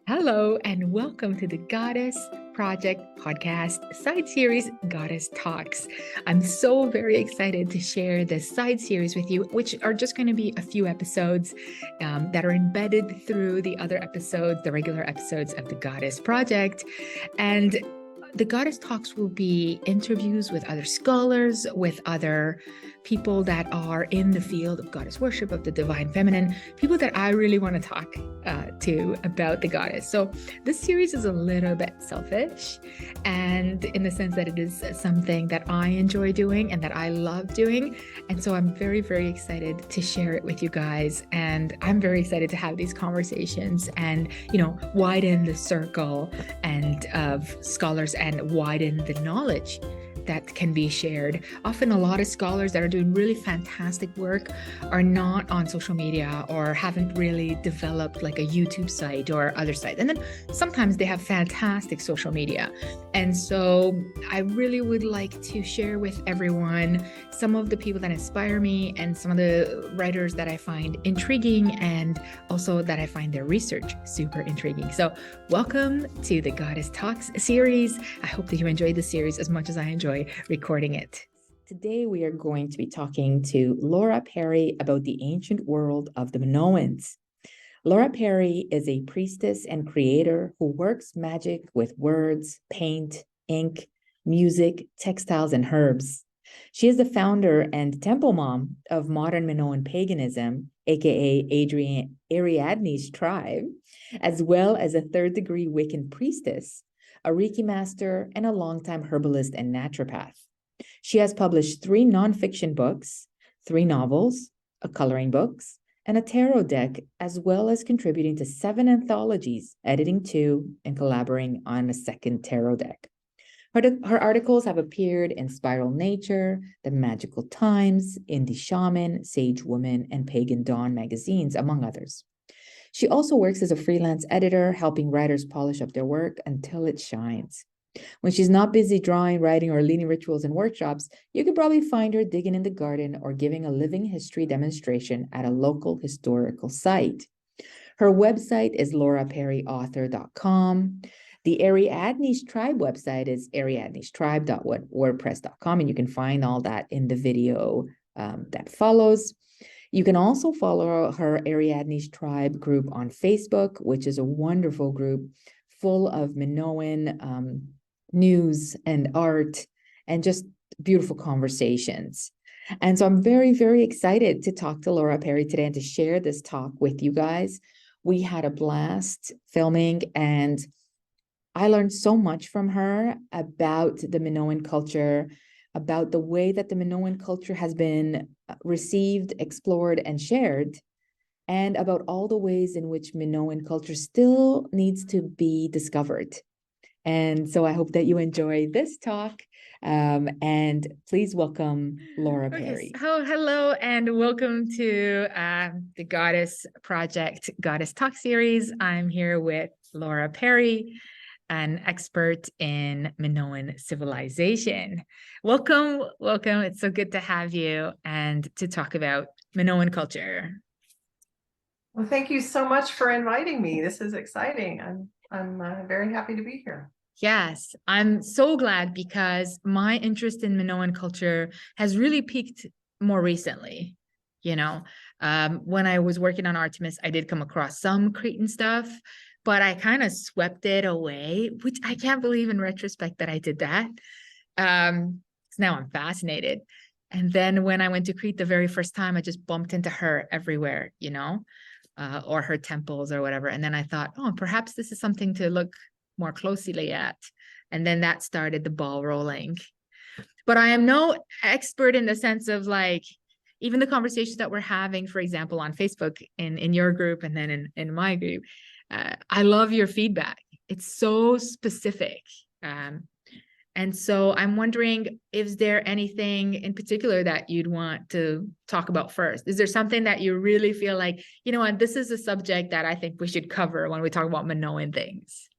Hello, and welcome to the Goddess Project podcast side series, Goddess Talks. I'm so very excited to share this side series with you, which are just going to be a few episodes that are embedded through the other episodes, the regular episodes of the Goddess Project. And the Goddess Talks will be interviews with other scholars, with other people that are in the field of goddess worship, of the divine feminine, people that I really want to talk to about the goddess. So this series is a little bit selfish, and in the sense that it is something that I enjoy doing and that I love doing. And so I'm very, very excited to share it with you guys. And I'm very excited to have these conversations and, widen the circle and of scholars and widen the knowledge that can be shared. Often a lot of scholars that are doing really fantastic work are not on social media or haven't really developed like a YouTube site or other site. And then sometimes they have fantastic social media. And so I really would like to share with everyone some of the people that inspire me and some of the writers that I find intriguing and also that I find their research super intriguing. So welcome to the Goddess Talks series. I hope that you enjoyed the series as much as I enjoy recording it. Today, we are going to be talking to Laura Perry about the ancient world of the Minoans. Laura Perry is a priestess and creator who works magic with words, paint, ink, music, textiles, and herbs. She is the founder and temple mom of modern Minoan paganism, aka Ariadne's tribe, as well as a third-degree Wiccan priestess, a Reiki master, and a longtime herbalist and naturopath. She has published 3 nonfiction books, 3 novels, a coloring books, and a tarot deck, as well as contributing to 7 anthologies, editing 2, and collaborating on a 2nd tarot deck. Her articles have appeared in Spiral Nature, The Magical Times, Indie Shaman, Sage Woman, and Pagan Dawn magazines, among others. She also works as a freelance editor, helping writers polish up their work until it shines. When she's not busy drawing, writing, or leading rituals and workshops, you can probably find her digging in the garden or giving a living history demonstration at a local historical site. Her website is lauraperryauthor.com. The Ariadne's Tribe website is ariadnestribe.wordpress.com, and you can find all that in the video that follows. You can also follow her Ariadne's Tribe group on Facebook, which is a wonderful group full of Minoan news and art and just beautiful conversations. And so I'm very, very excited to talk to Laura Perry today and to share this talk with you guys. We had a blast filming, and I learned so much from her about the Minoan culture, about the way that the Minoan culture has been received, explored, and shared, and about all the ways in which Minoan culture still needs to be discovered. And so I hope that you enjoy this talk. And please welcome Laura Perry. Hello, and welcome to the Goddess Project Goddess Talk series. I'm here with Laura Perry, an expert in Minoan civilization. Welcome. It's so good to have you and to talk about Minoan culture. Well, thank you so much for inviting me. This is exciting. I'm very happy to be here. Yes, I'm so glad because my interest in Minoan culture has really peaked more recently. When I was working on Artemis, I did come across some Cretan stuff, but I kind of swept it away, which I can't believe in retrospect that I did that. Now I'm fascinated. And then when I went to Crete the very first time, I just bumped into her everywhere, or her temples or whatever. And then I thought, oh, perhaps this is something to look more closely at. And then that started the ball rolling. But I am no expert in the sense of even the conversations that we're having, for example, on Facebook in your group and then in my group. I love your feedback. It's so specific. And so I'm wondering, is there anything in particular that you'd want to talk about first? Is there something that you really feel like, this is a subject that I think we should cover when we talk about Minoan things?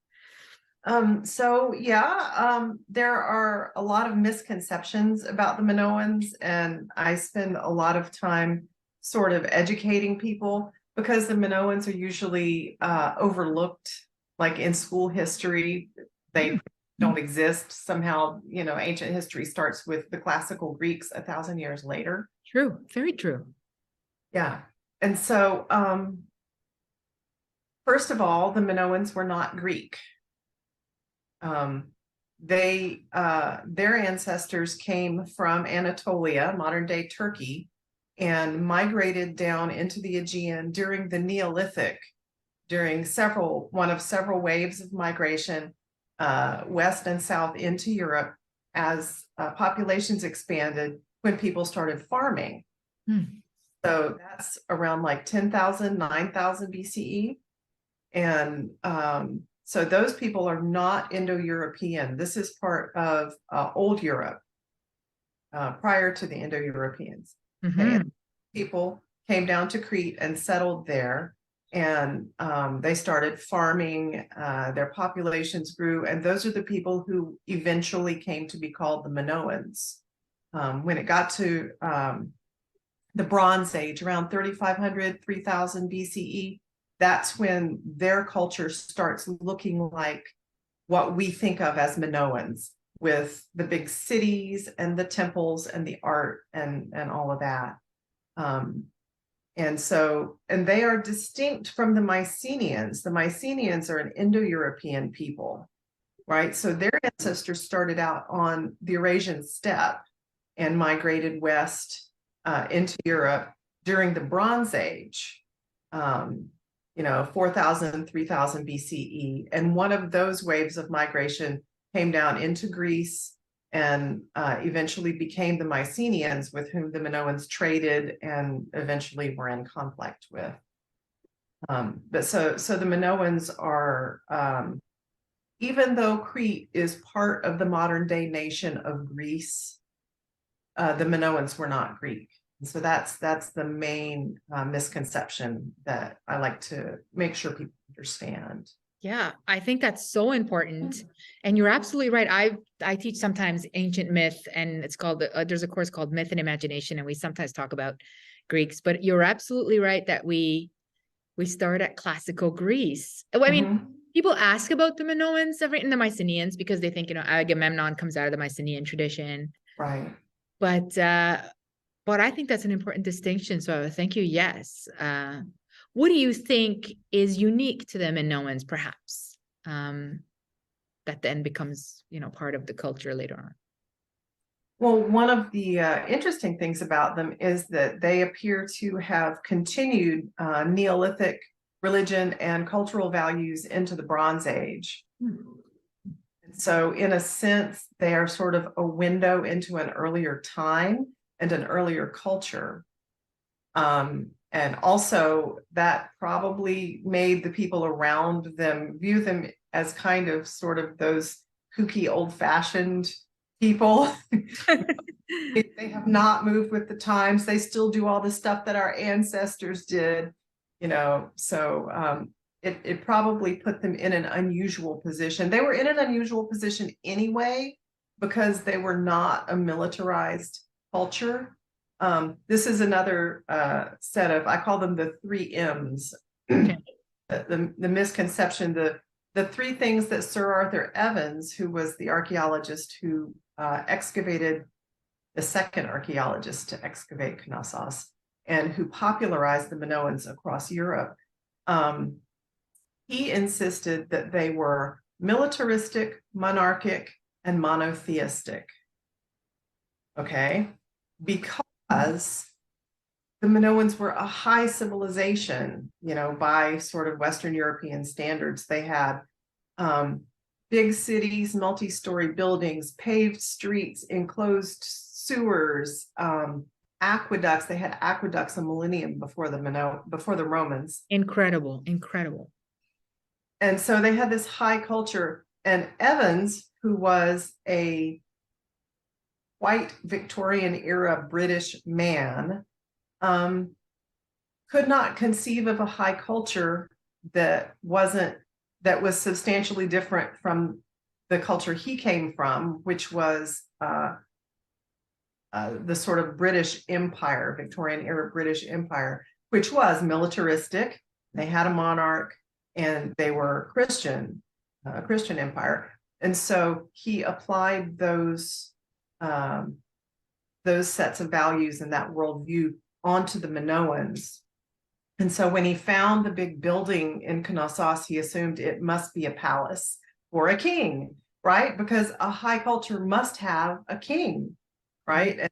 There are a lot of misconceptions about the Minoans, and I spend a lot of time sort of educating people because the Minoans are usually overlooked like in school history, they don't exist. Somehow, ancient history starts with the classical Greeks 1,000 years later. True. Very true. Yeah. And so, first of all, the Minoans were not Greek. Their ancestors came from Anatolia, modern day Turkey, and migrated down into the Aegean during the Neolithic, during one of several waves of migration, west and south into Europe, as populations expanded when people started farming. So that's around like 10,000, 9,000 BCE. And so those people are not Indo-European. This is part of Old Europe, prior to the Indo-Europeans. And people came down to Crete and settled there, and they started farming. Their populations grew, and those are the people who eventually came to be called the Minoans. When it got to the Bronze Age, around 3,500, 3,000 BCE, that's when their culture starts looking like what we think of as Minoans, with the big cities and the temples and the art and all of that. And they are distinct from the Mycenaeans. The Mycenaeans are an Indo-European people, right? So their ancestors started out on the Eurasian steppe and migrated west into Europe during the Bronze Age. 4,000, 3,000 BCE. And one of those waves of migration came down into Greece and eventually became the Mycenaeans, with whom the Minoans traded and eventually were in conflict with. But so the Minoans are, even though Crete is part of the modern day nation of Greece, the Minoans were not Greek. So that's the main misconception that I like to make sure people understand. Yeah, I think that's so important. And you're absolutely right. I teach sometimes ancient myth, and it's called, there's a course called Myth and Imagination, and we sometimes talk about Greeks, but you're absolutely right that we start at classical Greece. I mean, people ask about the Minoans and the Mycenaeans because they think, Agamemnon comes out of the Mycenaean tradition. Right. But I think that's an important distinction. So thank you. Yes. What do you think is unique to the Minoans, perhaps, that then becomes, part of the culture later on? Well, one of the interesting things about them is that they appear to have continued Neolithic religion and cultural values into the Bronze Age. So in a sense, they are sort of a window into an earlier time and an earlier culture. And also that probably made the people around them view them as kind of sort of those kooky, old-fashioned people. They have not moved with the times. They still do all the stuff that our ancestors did, so it probably put them in an unusual position. They were in an unusual position anyway, because they were not a militarized culture. This is another set of, I call them the 3 M's. Okay. The misconception, the 3 things that Sir Arthur Evans, who was the archaeologist who excavated, the second archaeologist to excavate Knossos, and who popularized the Minoans across Europe, he insisted that they were militaristic, monarchic, and monotheistic. Okay? Because the Minoans were a high civilization, by sort of Western European standards. They had big cities, multi-story buildings, paved streets, enclosed sewers, aqueducts. They had aqueducts a millennium before the Romans. Incredible. And so they had this high culture. And Evans, who was a white Victorian era British man, could not conceive of a high culture that was substantially different from the culture he came from, which was the sort of British Empire, Victorian era British Empire, which was militaristic. They had a monarch, and they were Christian empire. And so he applied those sets of values and that worldview onto the Minoans. And so when he found the big building in Knossos, he assumed it must be a palace or a king, right? Because a high culture must have a king, right?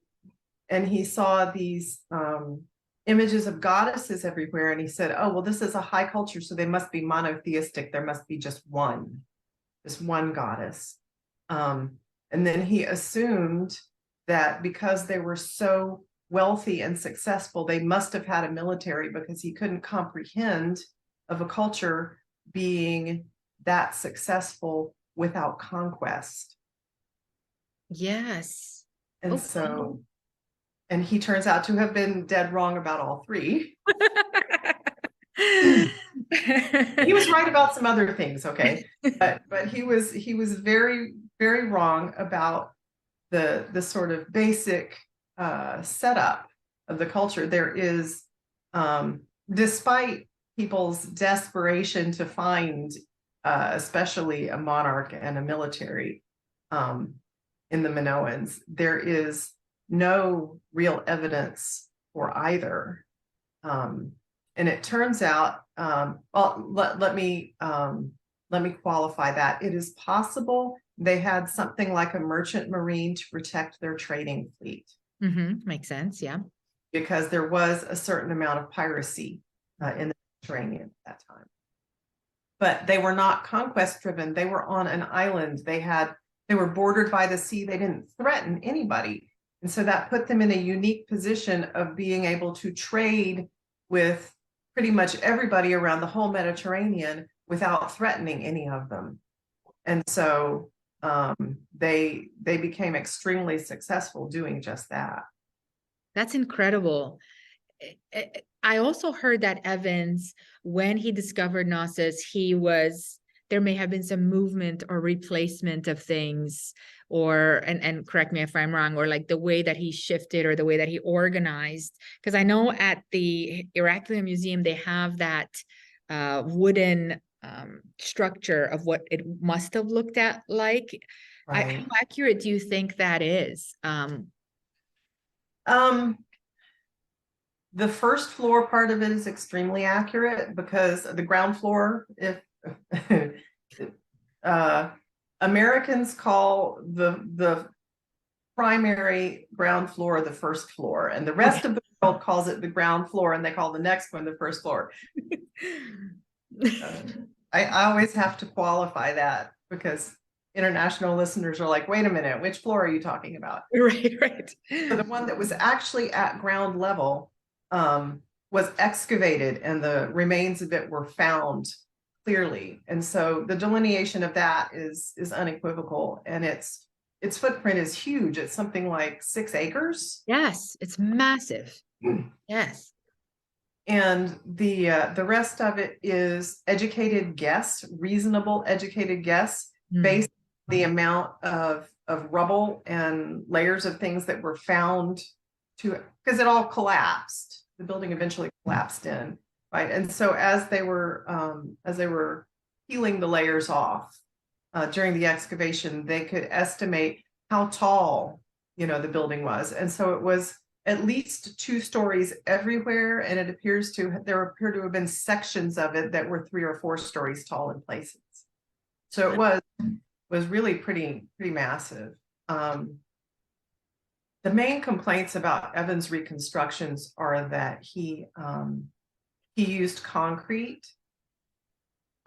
And he saw these images of goddesses everywhere, and he said, oh, well, this is a high culture, so they must be monotheistic. There must be just one goddess. And then he assumed that because they were so wealthy and successful, they must have had a military, because he couldn't comprehend of a culture being that successful without conquest. Yes. And Okay. so, and he turns out to have been dead wrong about all three. He was right about some other things, okay, but he was very, very wrong about the sort of basic setup of the culture. There is, despite people's desperation to find, especially a monarch and a military in the Minoans, there is no real evidence for either. And it turns out, well, let me qualify that. It is possible they had something like a merchant marine to protect their trading fleet. Makes sense, yeah. Because there was a certain amount of piracy in the Mediterranean at that time. But they were not conquest driven. They were on an island. They were bordered by the sea. They didn't threaten anybody. And so that put them in a unique position of being able to trade with pretty much everybody around the whole Mediterranean without threatening any of them. And so they became extremely successful doing just that. That's incredible. I also heard that Evans, when he discovered Knossos, there may have been some movement or replacement of things, or and correct me if I'm wrong, or like the way that he shifted or the way that he organized. Because I know at the Heraclea Museum, they have that wooden structure of what it must have looked at like. Right. How accurate do you think that is? The first floor part of it is extremely accurate, because the ground floor, if Americans call the primary ground floor the first floor, and the rest of the world calls it the ground floor, and they call the next one the first floor. I always have to qualify that, because international listeners are like, wait a minute, which floor are you talking about? Right. So the one that was actually at ground level was excavated, and the remains of it were found clearly. And so the delineation of that is unequivocal, and its footprint is huge. It's something like 6 acres. Yes, it's massive. Yes. And the rest of it is educated guess, reasonable educated guess, based on the amount of rubble and layers of things that were found, because it all collapsed. The building eventually collapsed in, right? And so as they were peeling the layers off during the excavation, they could estimate how tall, the building was. And so it was at least 2 stories everywhere, and there appear to have been sections of it that were 3 or 4 stories tall in places. So it was really pretty massive. The main complaints about Evans' reconstructions are that he used concrete,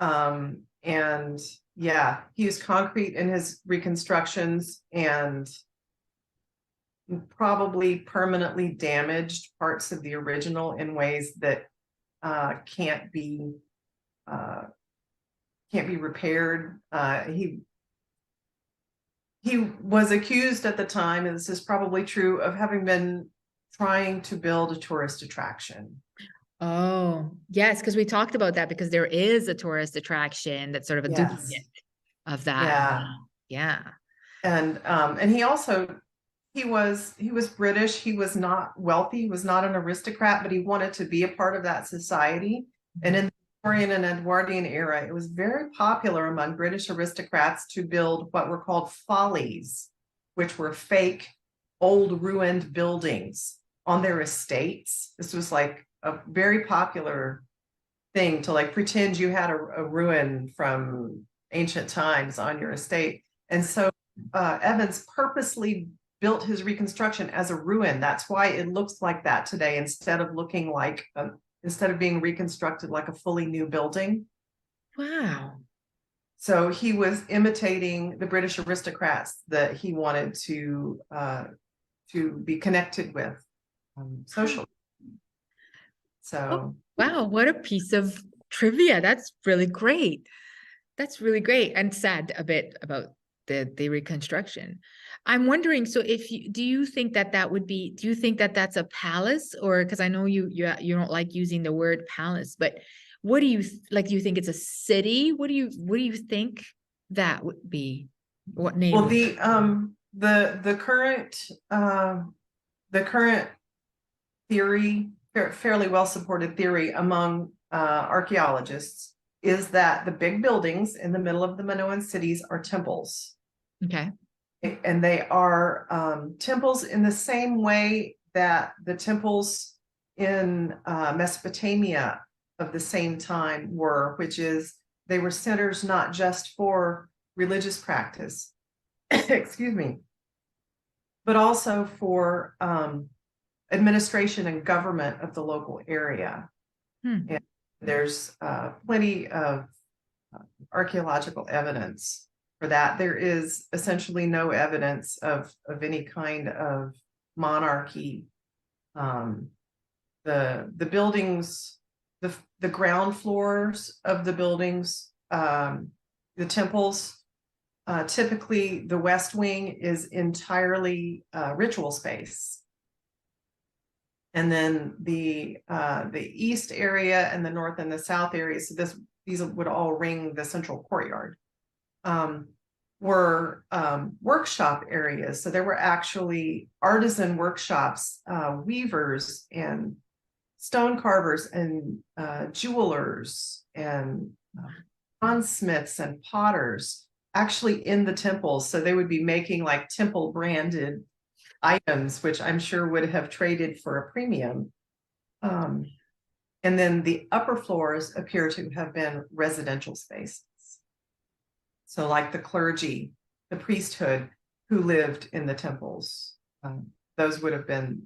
and yeah, he used concrete in his reconstructions, and probably permanently damaged parts of the original in ways that can't be repaired. He was accused at the time, and this is probably true, of having been trying to build a tourist attraction. Oh, yes, because we talked about that, because there is a tourist attraction that's sort of a duplicate of that. Yeah. And he was British. He was not wealthy. He was not an aristocrat, but he wanted to be a part of that society. And in the Victorian and Edwardian era, it was very popular among British aristocrats to build what were called follies, which were fake, old ruined buildings on their estates. This was like a very popular thing to like pretend you had a ruin from ancient times on your estate. And so Evans purposely built his reconstruction as a ruin. That's why it looks like that today, instead of looking like instead of being reconstructed like a fully new building. Wow. So he was imitating the British aristocrats that he wanted to be connected with socially. So wow, what a piece of trivia. That's really great. That's really great, and sad a bit about the reconstruction. I'm wondering, so if you do you think that that would be, do you think that that's a palace, or because I know you don't like using the word palace, but what do you like? Do you think it's a city? What do you think that would be? What name? Well, the current theory, fairly well supported theory among archaeologists, is that the big buildings in the middle of the Minoan cities are temples. Okay. And they are temples in the same way that the temples in Mesopotamia of the same time were, which is they were centers not just for religious practice, excuse me, but also for administration and government of the local area. And there's plenty of archaeological evidence for that. There is essentially no evidence of any kind of monarchy. The buildings, the ground floors of the buildings, the temples, typically the West Wing is entirely ritual space. And then the east area and the north and the south areas, so these would all ring the central courtyard, were workshop areas. So there were actually artisan workshops, weavers and stone carvers and jewelers and bronzesmiths and potters actually in the temples. So they would be making like temple branded items, which I'm sure would have traded for a premium. And then the upper floors appear to have been residential spaces. So like the clergy, the priesthood who lived in the temples, those would have been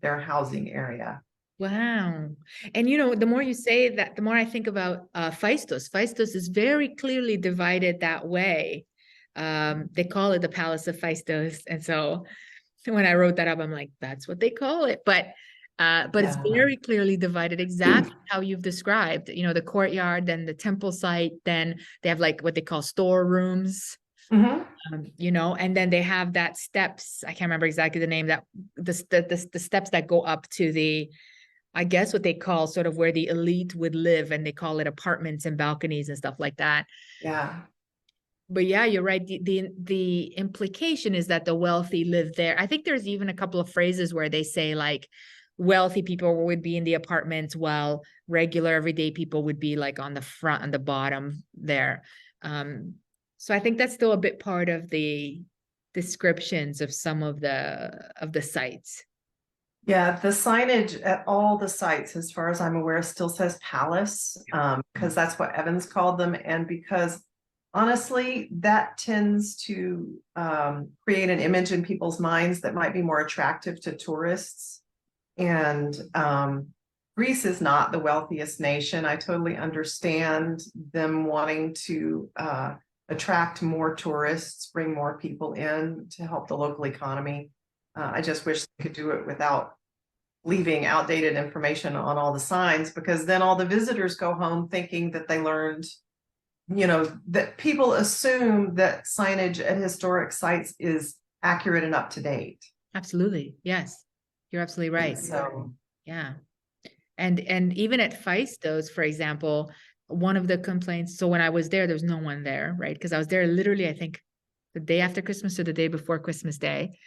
their housing area. Wow. And the more you say that, the more I think about Phaistos. Phaistos is very clearly divided that way. They call it the Palace of Phaistos. And so when I wrote that up, I'm like, that's what they call it. But it's very clearly divided, exactly how you've described, the courtyard, then the temple site, then they have like what they call storerooms. And then they have that steps. I can't remember exactly the name, that the steps that go up to the, I guess what they call sort of where the elite would live, and they call it apartments and balconies and stuff like that. Yeah. But yeah, you're right. The implication is that the wealthy live there. I think there's even a couple of phrases where they say like wealthy people would be in the apartments while regular everyday people would be like on the front and the bottom there. So I think that's still a bit part of the descriptions of some of the sites. Yeah, the signage at all the sites, as far as I'm aware, still says palace, because that's what Evans called them. And because honestly, that tends to create an image in people's minds that might be more attractive to tourists. And Greece is not the wealthiest nation. I totally understand them wanting to attract more tourists, bring more people in to help the local economy. I just wish they could do it without leaving outdated information on all the signs, because then all the visitors go home thinking that they learned, that people assume that signage at historic sites is accurate and up to date. Absolutely. Yes, you're absolutely right. So, yeah. And even at Phaistos, for example, one of the complaints, so when I was there was no one there, right? Because I was there literally, I think, the day after Christmas or the day before Christmas Day.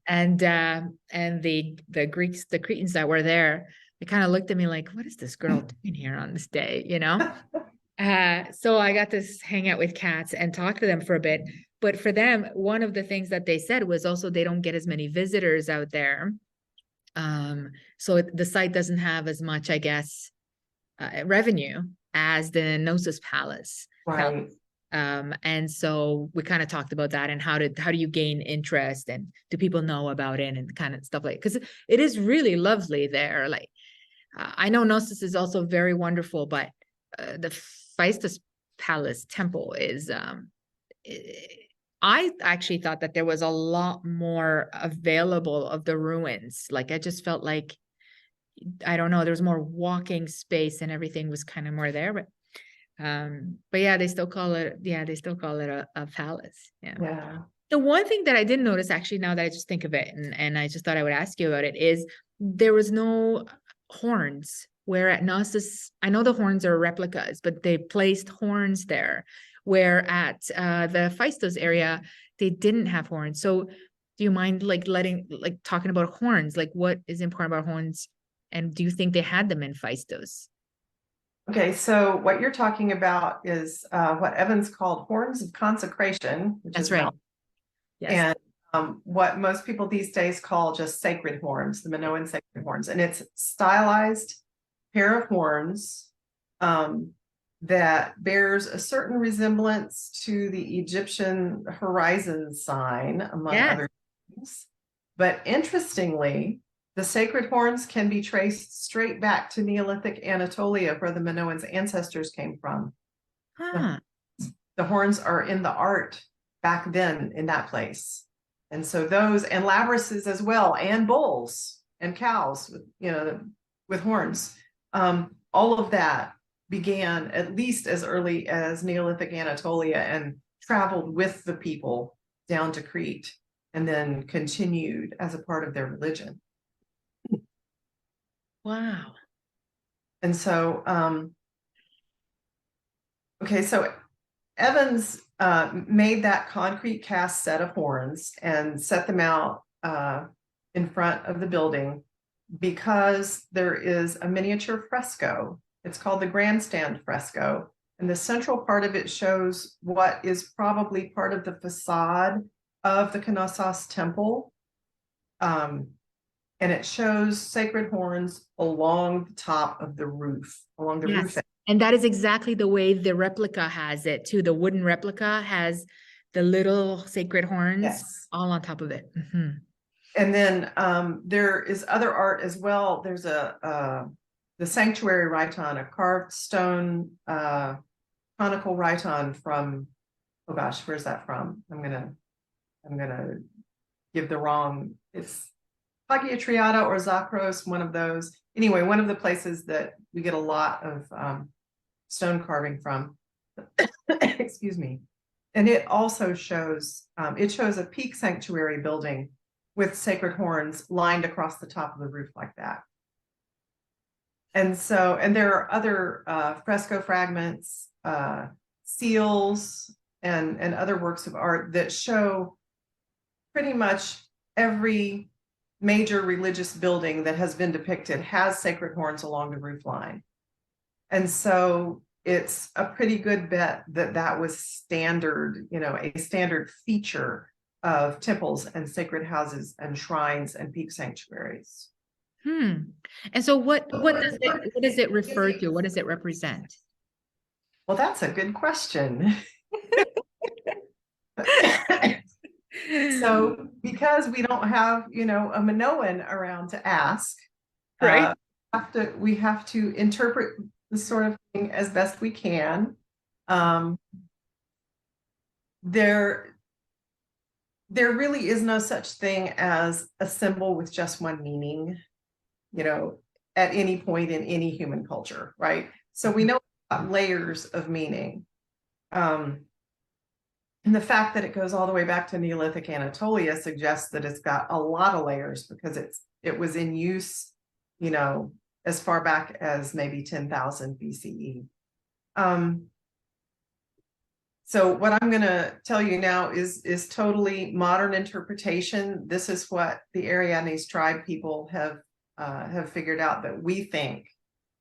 And the Greeks, the Cretans that were there, they kind of looked at me like, what is this girl doing here on this day, you know? So I got to hang out with cats and talk to them for a bit. But for them, one of the things that they said was also they don't get as many visitors out there. So the site doesn't have as much, I guess, revenue as the Gnosis Palace. Right. And so we kind of talked about that and how do you gain interest and do people know about it and kind of stuff like, because it is really lovely there. Like I know Gnosis is also very wonderful, but the Phaistos Palace Temple is I actually thought that there was a lot more available of the ruins. Like I just felt like, I don't know, there was more walking space and everything was kind of more there. But yeah, they still call it a palace. Yeah. Yeah. The one thing that I didn't notice actually, now that I just think of it, and I just thought I would ask you about it, is there was no horns. Where at Gnosis, I know the horns are replicas, but they placed horns there. Where at the Phaistos area, they didn't have horns. So do you mind like talking about horns? Like what is important about horns? And do you think they had them in Phaistos? Okay, so what you're talking about is what Evans called horns of consecration, which That's is right. about, Yes. and what most people these days call just sacred horns, the Minoan sacred horns. And it's stylized pair of horns that bears a certain resemblance to the Egyptian horizon sign, among Yes. other things. But interestingly, the sacred horns can be traced straight back to Neolithic Anatolia, where the Minoans' ancestors came from. Huh. The horns are in the art back then in that place. And so those, and labrises as well, and bulls and cows, with horns. All of that began at least as early as Neolithic Anatolia and traveled with the people down to Crete and then continued as a part of their religion. Wow. And so, okay, so Evans made that concrete cast set of horns and set them out in front of the building because there is a miniature fresco. It's called the grandstand fresco. And the central part of it shows what is probably part of the facade of the Knossos temple. And it shows sacred horns along the top of the roof, along the roof. And that is exactly the way the replica has it too. The wooden replica has the little sacred horns all on top of it. Mm-hmm. And then there is other art as well. There's the sanctuary rhyton, a carved stone conical rhyton from, oh gosh, where's that from? I'm gonna give the wrong, it's Hagia Triada or Zakros, one of those. Anyway, one of the places that we get a lot of stone carving from. Excuse me. And it also shows, a peak sanctuary building with sacred horns lined across the top of the roof like that. And so, and there are other fresco fragments, seals, and other works of art that show pretty much every major religious building that has been depicted has sacred horns along the roof line. And so it's a pretty good bet that that was standard, a standard feature of temples and sacred houses and shrines and peak sanctuaries. And so what does it refer to? What does it represent? Well, that's a good question. So because we don't have, a Minoan around to ask, right? We have to interpret this sort of thing as best we can. There really is no such thing as a symbol with just one meaning, at any point in any human culture, right? So we know about layers of meaning. And the fact that it goes all the way back to Neolithic Anatolia suggests that it's got a lot of layers because it was in use, as far back as maybe 10,000 BCE. So what I'm going to tell you now is totally modern interpretation. This is what the Ariadnes tribe people have have figured out that we think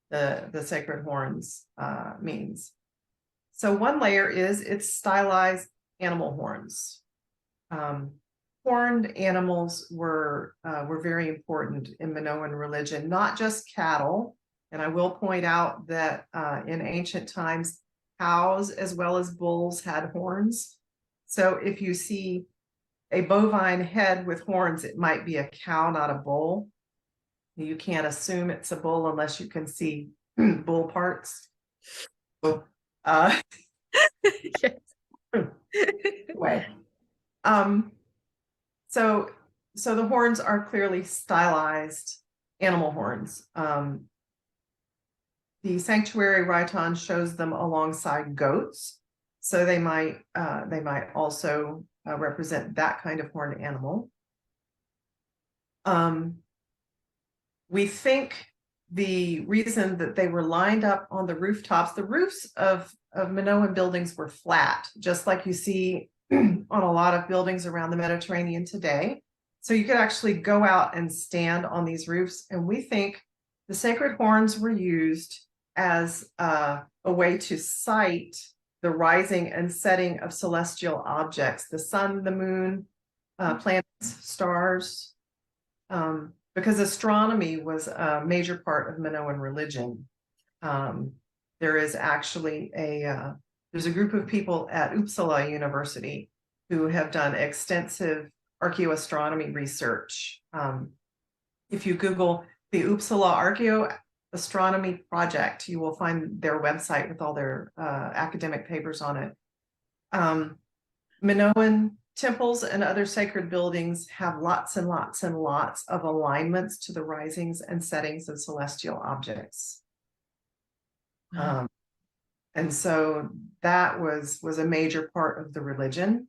the sacred horns means. So one layer is it's stylized animal horns. Horned animals were very important in Minoan religion, not just cattle. And I will point out that in ancient times, cows as well as bulls had horns. So if you see a bovine head with horns, it might be a cow, not a bull. You can't assume it's a bull unless you can see bull parts. So, way. So the horns are clearly stylized animal horns. The sanctuary Raiton shows them alongside goats, so they might also represent that kind of horned animal. We think the reason that they were lined up on the rooftops, the roofs of Minoan buildings were flat, just like you see on a lot of buildings around the Mediterranean today. So you could actually go out and stand on these roofs. And we think the sacred horns were used as a way to sight the rising and setting of celestial objects, the sun, the moon, planets, stars, because astronomy was a major part of Minoan religion. There is actually there's a group of people at Uppsala University who have done extensive archaeoastronomy research. If you Google the Uppsala Archaeoastronomy Project, you will find their website with all their academic papers on it. Minoan temples and other sacred buildings have lots and lots and lots of alignments to the risings and settings of celestial objects. Wow. And so that was a major part of the religion.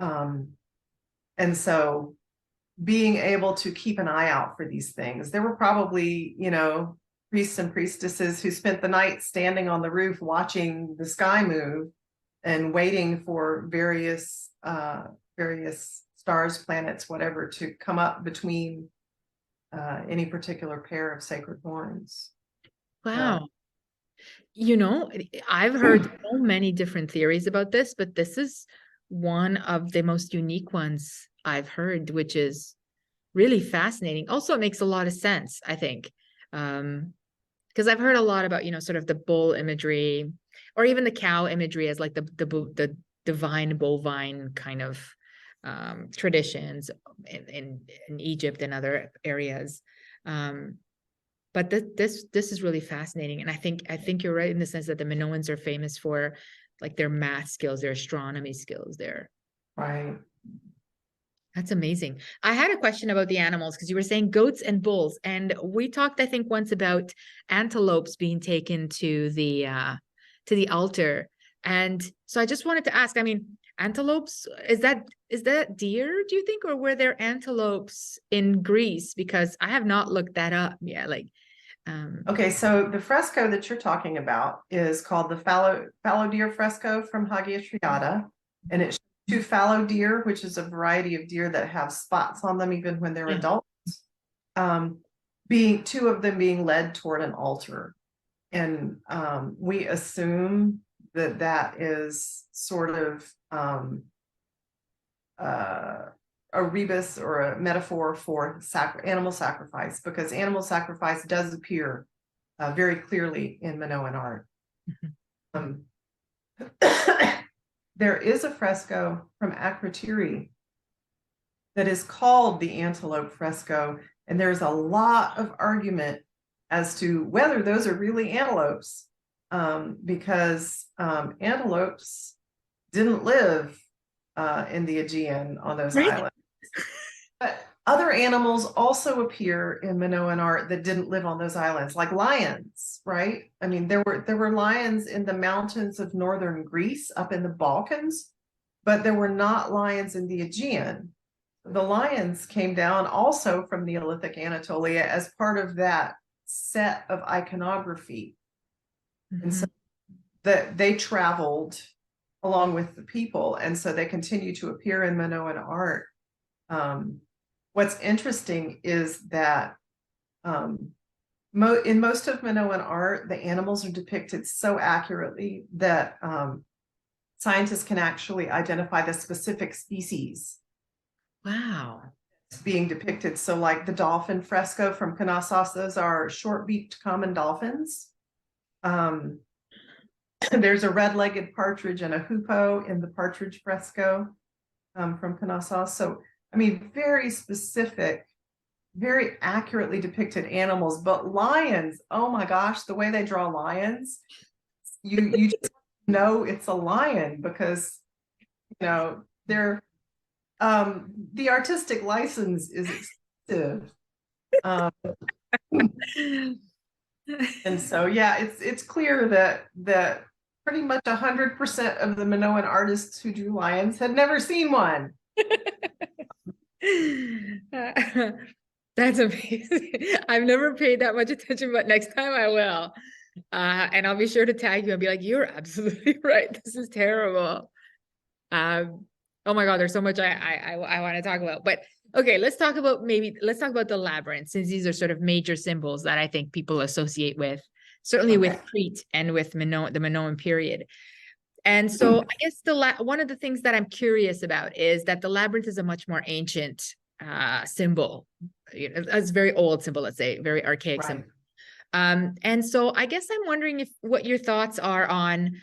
And so being able to keep an eye out for these things, there were probably, priests and priestesses who spent the night standing on the roof watching the sky move and waiting for various stars, planets, whatever, to come up between any particular pair of sacred horns. Wow. I've heard so many different theories about this, but this is one of the most unique ones I've heard, which is really fascinating. Also, it makes a lot of sense, I think, because I've heard a lot about, sort of the bull imagery or even the cow imagery as like the divine bovine kind of traditions in Egypt and other areas. But this is really fascinating, and I think you're right in the sense that the Minoans are famous for like their math skills, their astronomy skills. Right. That's amazing. I had a question about the animals because you were saying goats and bulls, and we talked, I think, once about antelopes being taken to the altar, and so I just wanted to ask. I mean, antelopes, is that deer, do you think, or were there antelopes in Greece? Because I have not looked that up. Yeah, Okay, so the fresco that you're talking about is called the fallow deer fresco from Hagia Triada, and it shows two fallow deer, which is a variety of deer that have spots on them even when they're adults, being two of them being led toward an altar. And we assume that is sort of a rebus or a metaphor for animal sacrifice, because animal sacrifice does appear very clearly in Minoan art. There is a fresco from Akrotiri that is called the antelope fresco, and there's a lot of argument as to whether those are really antelopes, because antelopes didn't live in the Aegean on those islands. But other animals also appear in Minoan art that didn't live on those islands, like lions, right? I mean, there were lions in the mountains of northern Greece, up in the Balkans, but there were not lions in the Aegean. The lions came down also from Neolithic Anatolia as part of that set of iconography. And so that they traveled along with the people, and so they continue to appear in Minoan art. What's interesting is that In most of Minoan art, the animals are depicted so accurately that scientists can actually identify the specific species Wow. being depicted. So like the dolphin fresco from Knossos, those are short-beaked common dolphins. There's a red-legged partridge and a hoopoe in the partridge fresco from Knossos. So, I mean, very specific, very accurately depicted animals. But lions, oh my gosh, the way they draw lions, you just know it's a lion because, you know, they're the artistic license is expensive. And so, yeah, it's clear that pretty much 100% of the Minoan artists who drew lions had never seen one. That's amazing. I've never paid that much attention, but next time I will. And I'll be sure to tag you and be like, you're absolutely right. This is terrible. Oh my God, there's so much I want to talk about. But okay, let's talk about the labyrinth, since these are sort of major symbols that I think people associate with, certainly with Crete and with the Minoan period. And so I guess one of the things that I'm curious about is that the labyrinth is a much more ancient symbol. It's a very old symbol, let's say, very archaic symbol. And so I guess I'm wondering what your thoughts are on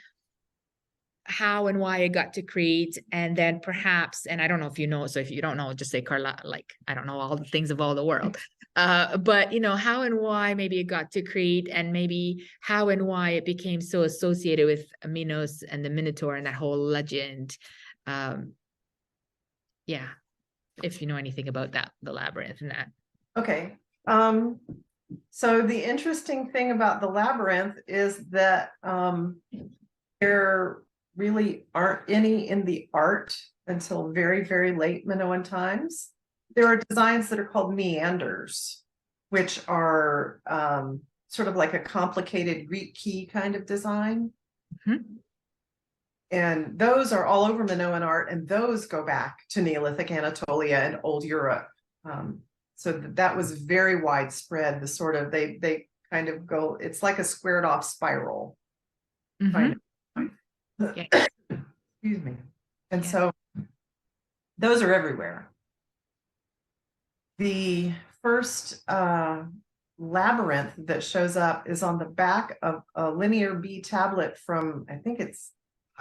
how and why it got to Crete, and then perhaps, and I don't know if you know, so if you don't know, just say Carla, like, I don't know all the things of all the world. But how and why maybe it got to Crete, and maybe how and why it became so associated with Minos and the Minotaur and that whole legend. Yeah, if you know anything about that, the labyrinth and that. Okay. So the interesting thing about the labyrinth is that there really aren't any in the art until very, very late Minoan times. There are designs that are called meanders, which are sort of like a complicated Greek key kind of design. And those are all over Minoan art, and those go back to Neolithic Anatolia and Old Europe. So that was very widespread. The sort of, they kind of go, it's like a squared off spiral. Kind of. Excuse me. And so those are everywhere. The first labyrinth that shows up is on the back of a linear B tablet from, I think it's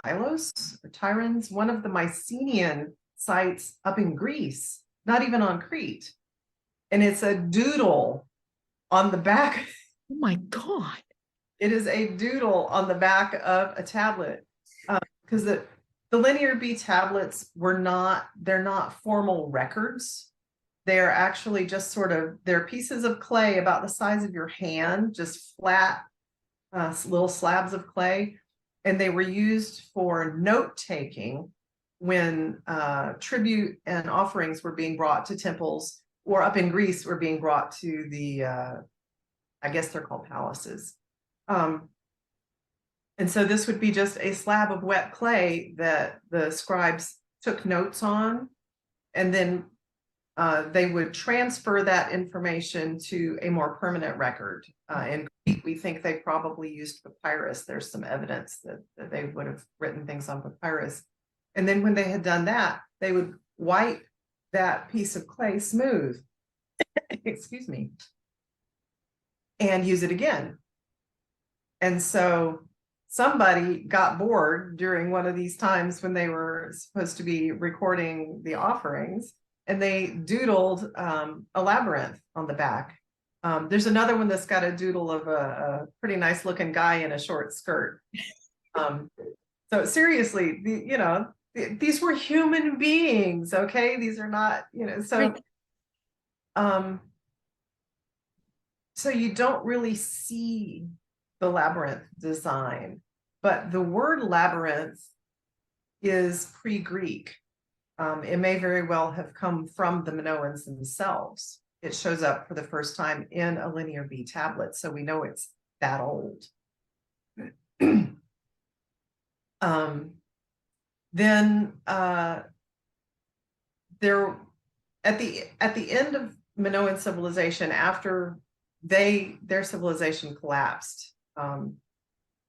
Tylos or Tyrans, one of the Mycenaean sites up in Greece, not even on Crete. And it's a doodle on the back. Oh my God. It is a doodle on the back of a tablet. Because the linear B tablets they're not formal records. They're actually just sort of, they're pieces of clay about the size of your hand, just flat little slabs of clay. And they were used for note taking when tribute and offerings were being brought to temples, or up in Greece were being brought to the, I guess they're called palaces. And so this would be just a slab of wet clay that the scribes took notes on, and then they would transfer that information to a more permanent record. In Greek, we think they probably used papyrus. There's some evidence that they would have written things on papyrus. And then when they had done that, they would wipe that piece of clay smooth, excuse me, and use it again. And so somebody got bored during one of these times when they were supposed to be recording the offerings, and they doodled a labyrinth on the back. There's another one that's got a doodle of a pretty nice looking guy in a short skirt. So seriously, these were human beings, okay? These are not, so so you don't really see the labyrinth design, but the word labyrinth is pre-Greek. It may very well have come from the Minoans themselves. It shows up for the first time in a linear B tablet, so we know it's that old. Then there, at the end of Minoan civilization, after their civilization collapsed.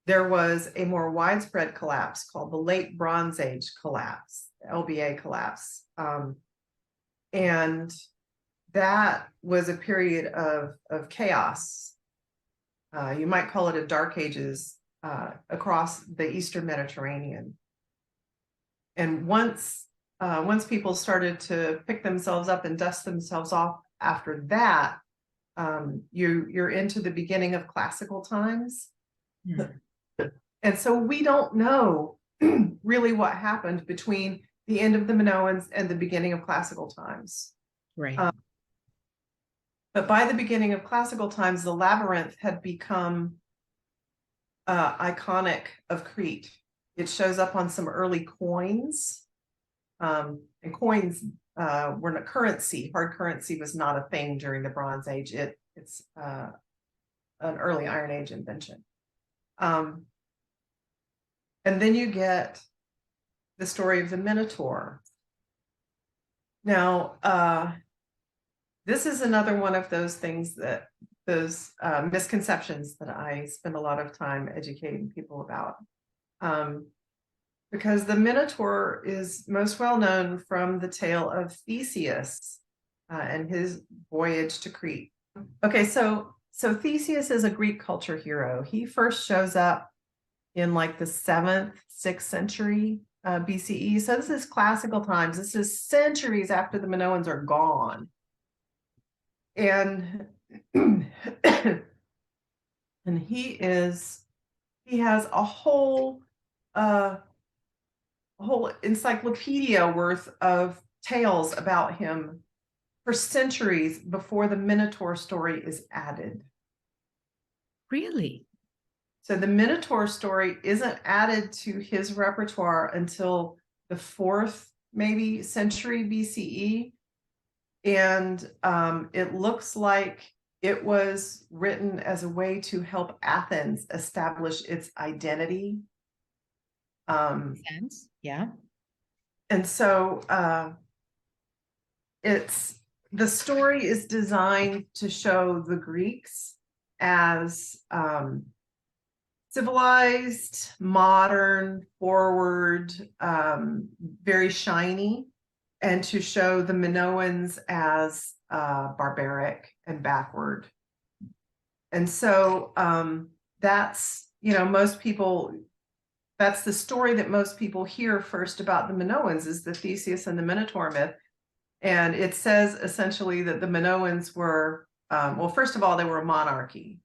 There was a more widespread collapse called the Late Bronze Age collapse, LBA collapse. And that was a period of chaos. You might call it a dark ages across the Eastern Mediterranean. And once people started to pick themselves up and dust themselves off after that, you're into the beginning of classical times. And so we don't know really what happened between the end of the Minoans and the beginning of classical times. Right. But by the beginning of classical times, the labyrinth had become iconic of Crete. It shows up on some early coins. And coins were not currency. Hard currency was not a thing during the Bronze Age. It's an early Iron Age invention. And then you get the story of the Minotaur. Now, this is another one of those things that those misconceptions that I spend a lot of time educating people about. Because the Minotaur is most well known from the tale of Theseus and his voyage to Crete. Okay, so Theseus is a Greek culture hero. He first shows up in like the 7th, 6th century BCE. So this is classical times. This is centuries after the Minoans are gone. And and he has a whole encyclopedia worth of tales about him for centuries before the Minotaur story is added. Really? So the Minotaur story isn't added to his repertoire until the 4th, maybe century BCE. And it looks like it was written as a way to help Athens establish its identity. Makes sense. Yeah. And so the story is designed to show the Greeks as civilized, modern, forward, very shiny, and to show the Minoans as barbaric and backward. And so that's, that's the story that most people hear first about the Minoans, is the Theseus and the Minotaur myth. And it says essentially that the Minoans were, well, first of all, they were a monarchy.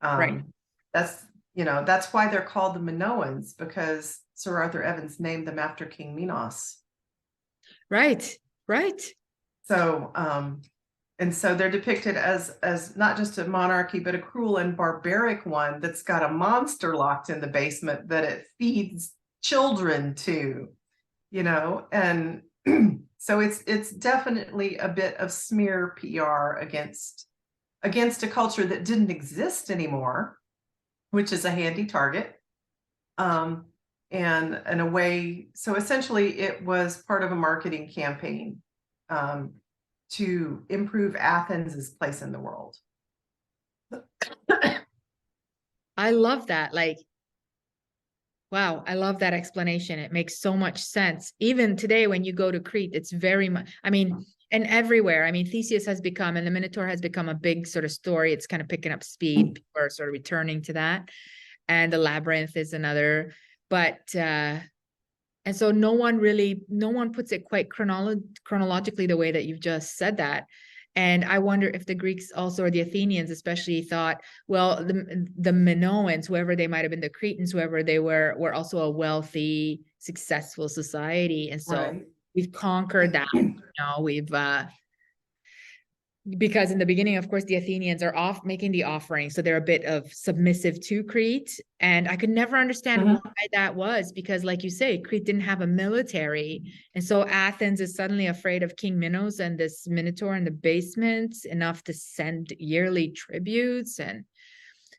Right. That's why they're called the Minoans, because Sir Arthur Evans named them after King Minos. Right. So, and so they're depicted as not just a monarchy, but a cruel and barbaric one that's got a monster locked in the basement that it feeds children to, and so it's definitely a bit of smear PR against a culture that didn't exist anymore, which is a handy target. And in a way, so essentially it was part of a marketing campaign to improve Athens's place in the world. I love that. Like, wow, I love that explanation. It makes so much sense. Even today, when you go to Crete, it's very much, and everywhere. Theseus has become, and the Minotaur has become a big sort of story. It's kind of picking up speed. People are sort of returning to that. And the labyrinth is another. But, and so no one puts it quite chronologically the way that you've just said that. And I wonder if the Greeks also, or the Athenians especially, thought, well, the Minoans, whoever they might have been, the Cretans, whoever they were also a wealthy, successful society. And so we've conquered that. We've, because in the beginning, of course, the Athenians are making the offering. So they're a bit of submissive to Crete. And I could never understand why that was, because like you say, Crete didn't have a military. And so Athens is suddenly afraid of King Minos and this Minotaur in the basement enough to send yearly tributes. And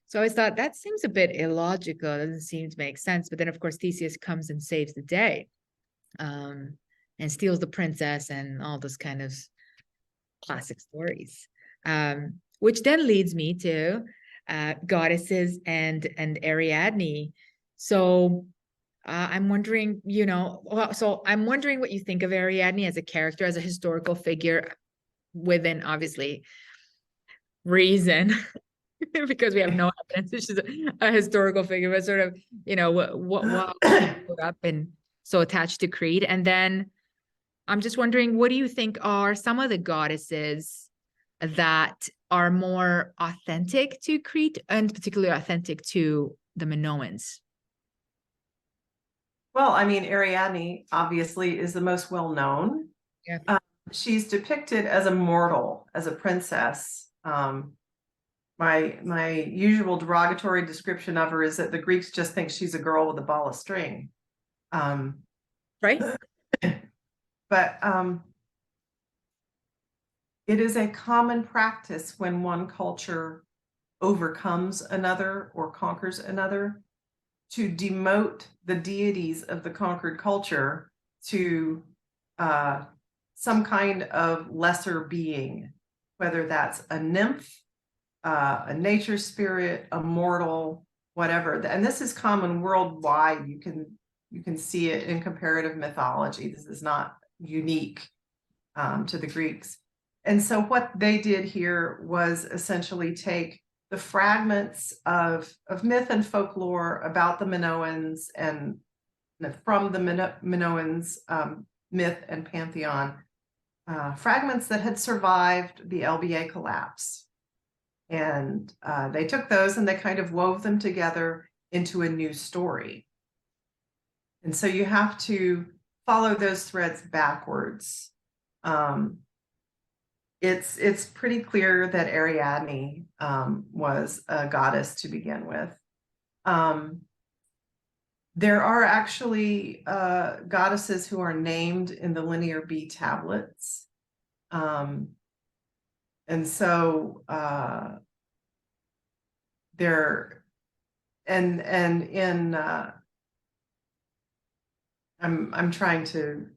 so I always thought that seems a bit illogical. It doesn't seem to make sense. But then, of course, Theseus comes and saves the day and steals the princess and all those kind of classic stories. which then leads me to goddesses and Ariadne. So I'm wondering, so I'm wondering what you think of Ariadne as a character, as a historical figure within obviously reason, because we have no evidence. She's a historical figure, but sort of, what put up and so attached to Crete. And then I'm just wondering, what do you think are some of the goddesses that are more authentic to Crete and particularly authentic to the Minoans? Well, I mean, Ariadne obviously is the most well known. Yeah. She's depicted as a mortal, as a princess. My usual derogatory description of her is that the Greeks just think she's a girl with a ball of string. Right? But it is a common practice when one culture overcomes another or conquers another to demote the deities of the conquered culture to some kind of lesser being, whether that's a nymph, a nature spirit, a mortal, whatever. And this is common worldwide. You can see it in comparative mythology. This is not unique to the Greeks. And so what they did here was essentially take the fragments of myth and folklore about the Minoans and from the Minoans myth and pantheon, fragments that had survived the LBA collapse. And they took those and they kind of wove them together into a new story. And so you have to follow those threads backwards. It's pretty clear that Ariadne was a goddess to begin with. There are actually goddesses who are named in the Linear B tablets. And so there, and in I'm trying to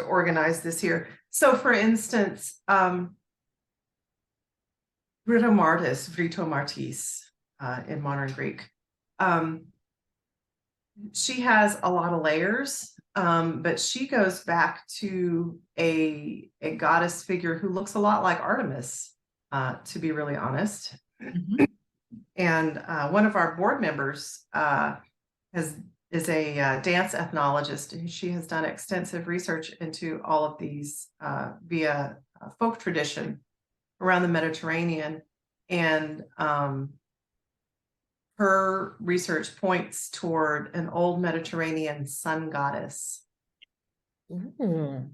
organize this here. So for instance, Vritomartis in modern Greek. She has a lot of layers, but she goes back to a goddess figure who looks a lot like Artemis, to be really honest. Mm-hmm. And one of our board members is a dance ethnologist, and she has done extensive research into all of these via folk tradition around the Mediterranean. And her research points toward an old Mediterranean sun goddess. Ooh.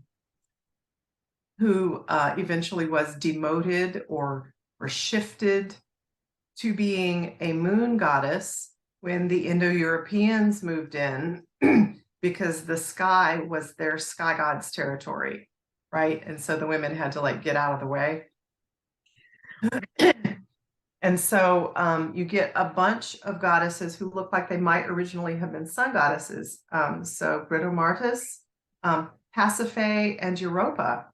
Who eventually was demoted or shifted to being a moon goddess when the Indo-Europeans moved in because the sky was their sky god's territory, right? And so the women had to like get out of the way. And so you get a bunch of goddesses who look like they might originally have been sun goddesses. So Britomartis, Pasiphae, and Europa.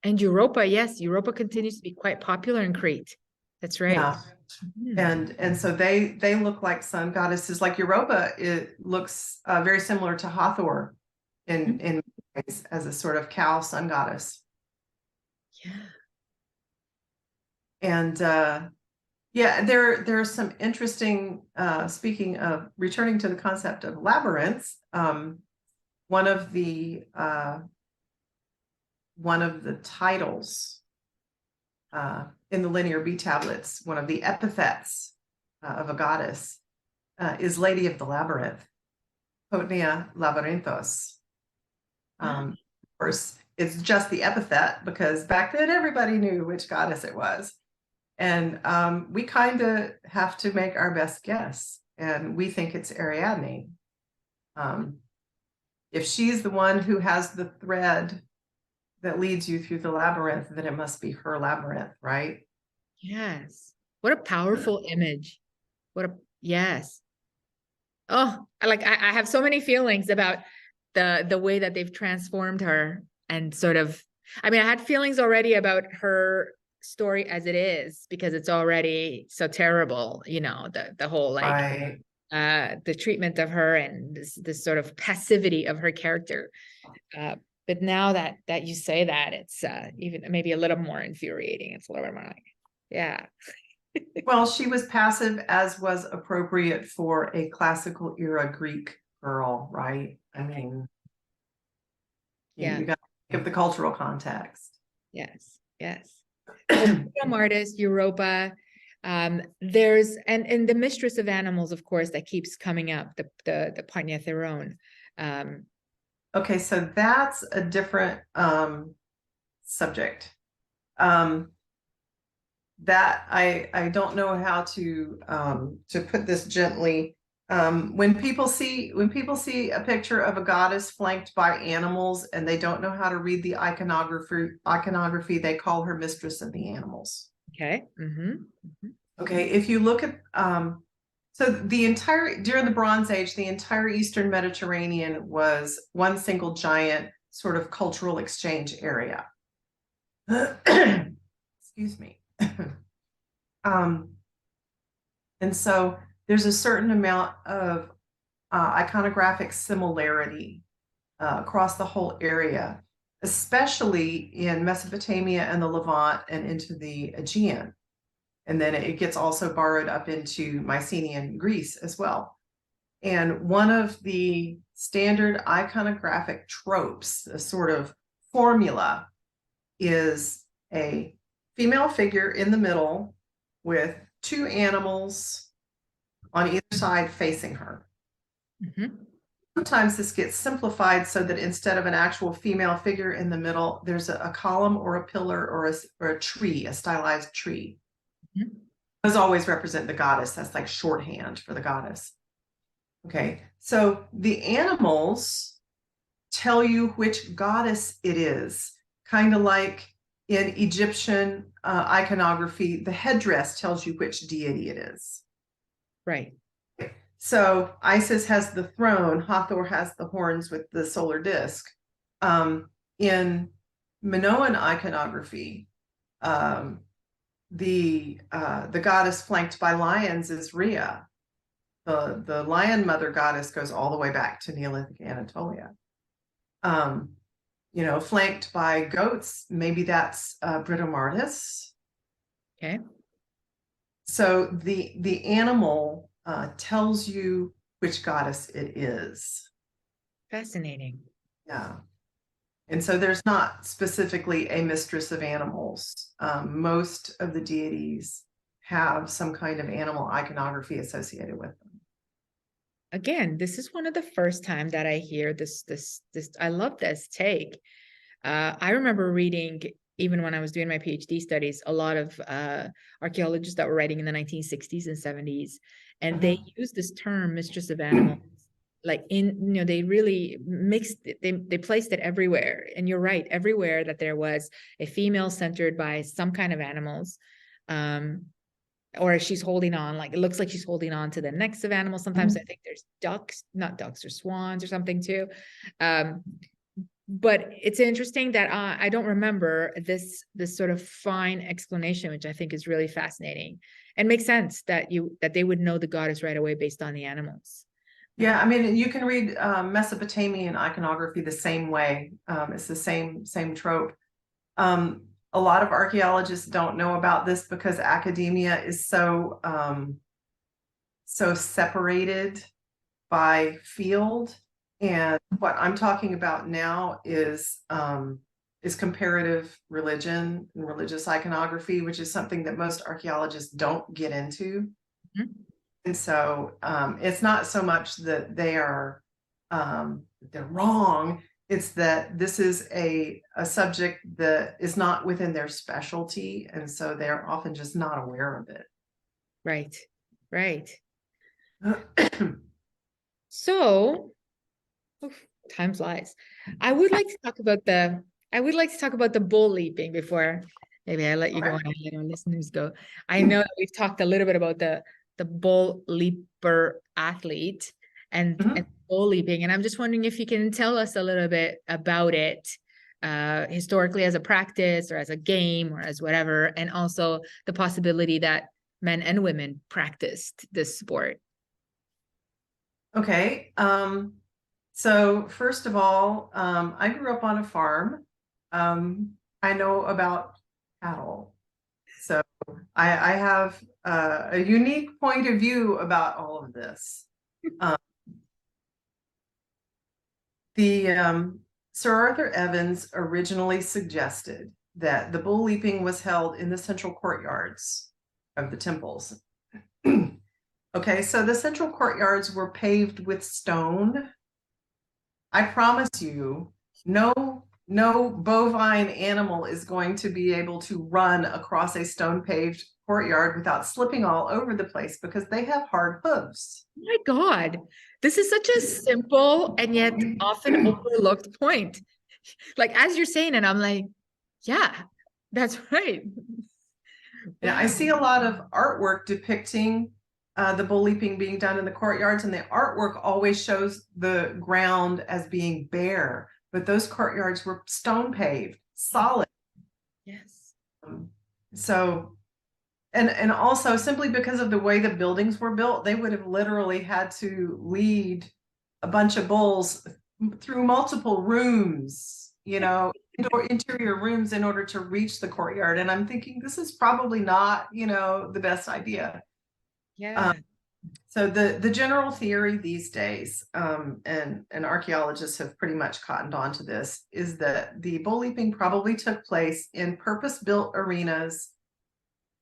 And Europa, yes, Europa continues to be quite popular in Crete. That's right. Yeah. And so they look like sun goddesses. Like Europa, it looks very similar to Hathor in many ways as a sort of cow sun goddess. Yeah. And yeah, there are some interesting, speaking of returning to the concept of labyrinths, one of the titles in the Linear B tablets, one of the epithets of a goddess is Lady of the Labyrinth, Potnia Labyrinthos. Of course, it's just the epithet because back then everybody knew which goddess it was. And we kind of have to make our best guess. And we think it's Ariadne. If she's the one who has the thread that leads you through the labyrinth, then it must be her labyrinth, right? Yes. What a powerful image. Yes. Oh, I have so many feelings about the way that they've transformed her and sort of, I mean, I had feelings already about her story as it is, because it's already so terrible, you know, the whole like Right. the treatment of her and this sort of passivity of her character. But now that you say that, it's even maybe a little more infuriating. It's a little bit more like, yeah. Well, she was passive, as was appropriate for a classical era Greek girl, right? I mean, Yeah. you got to think of the cultural context. Yes. Yes. So freedom artist, Europa. There's and the mistress of animals, of course, that keeps coming up, the Parnetheron. Okay, so that's a different subject. That I don't know how to put this gently. When people see a picture of a goddess flanked by animals and they don't know how to read the iconography, they call her mistress of the animals. Okay. Mm-hmm. Okay, if you look at so during the Bronze Age, the entire Eastern Mediterranean was one single giant sort of cultural exchange area. Excuse me. And so there's a certain amount of iconographic similarity across the whole area, especially in Mesopotamia and the Levant and into the Aegean. And then it gets also borrowed up into Mycenaean Greece as well. And one of the standard iconographic tropes, a sort of formula, is a female figure in the middle with two animals on either side facing her. Mm-hmm. Sometimes this gets simplified so that instead of an actual female figure in the middle, there's a column or a pillar or a tree, a stylized tree. Mm-hmm. Those always represent the goddess. That's like shorthand for the goddess. Okay, so the animals tell you which goddess it is, kind of like in Egyptian iconography, the headdress tells you which deity it is. Right. So Isis has the throne, Hathor has the horns with the solar disk. In Minoan iconography, the goddess flanked by lions is Rhea. The lion mother goddess goes all the way back to Neolithic Anatolia. Flanked by goats, maybe that's Britomartis. Okay. So the animal tells you which goddess it is. Fascinating. Yeah. And so there's not specifically a mistress of animals. Most of the deities have some kind of animal iconography associated with them. Again, this is one of the first time that I hear this. I love this take. I remember reading, even when I was doing my PhD studies, a lot of archaeologists that were writing in the 1960s and 70s, and they used this term mistress of animals. Like they really mixed it, they placed it everywhere. And you're right, everywhere that there was a female centered by some kind of animals, or she's holding on, like it looks like she's holding on to the necks of animals. Sometimes I think there's not ducks or swans or something too. But it's interesting that I don't remember this sort of fine explanation, which I think is really fascinating and makes sense that they would know the goddess right away based on the animals. Yeah, I mean, you can read Mesopotamian iconography the same way. It's the same trope. A lot of archaeologists don't know about this because academia is so separated by field. And what I'm talking about now is comparative religion and religious iconography, which is something that most archaeologists don't get into. Mm-hmm. And so it's not so much that they're wrong. It's that this is a subject that is not within their specialty, and so they're often just not aware of it. Right, right. So, time flies. I would like to talk about the bull leaping before maybe I let you go and I let our listeners go. I know that we've talked a little bit about the bull leaper athlete and bull leaping, and I'm just wondering if you can tell us a little bit about it. historically as a practice or as a game or as whatever, and also the possibility that men and women practiced this sport? Okay. So first of all, I grew up on a farm. I know about cattle. So I have a unique point of view about all of this. Sir Arthur Evans originally suggested that the bull leaping was held in the central courtyards of the temples. Okay, so the central courtyards were paved with stone. I promise you, no bovine animal is going to be able to run across a stone paved courtyard without slipping all over the place because they have hard hooves. Oh my God, this is such a simple and yet often overlooked point. Like, as you're saying it, I'm like, yeah, that's right. Yeah, I see a lot of artwork depicting the bull leaping being done in the courtyards, and the artwork always shows the ground as being bare, but those courtyards were stone paved, solid. Yes. So, and also simply because of the way the buildings were built, they would have literally had to lead a bunch of bulls through multiple rooms, interior rooms in order to reach the courtyard. And I'm thinking this is probably not, the best idea. Yeah. So the general theory these days, and archaeologists have pretty much cottoned on to this, is that the bull leaping probably took place in purpose-built arenas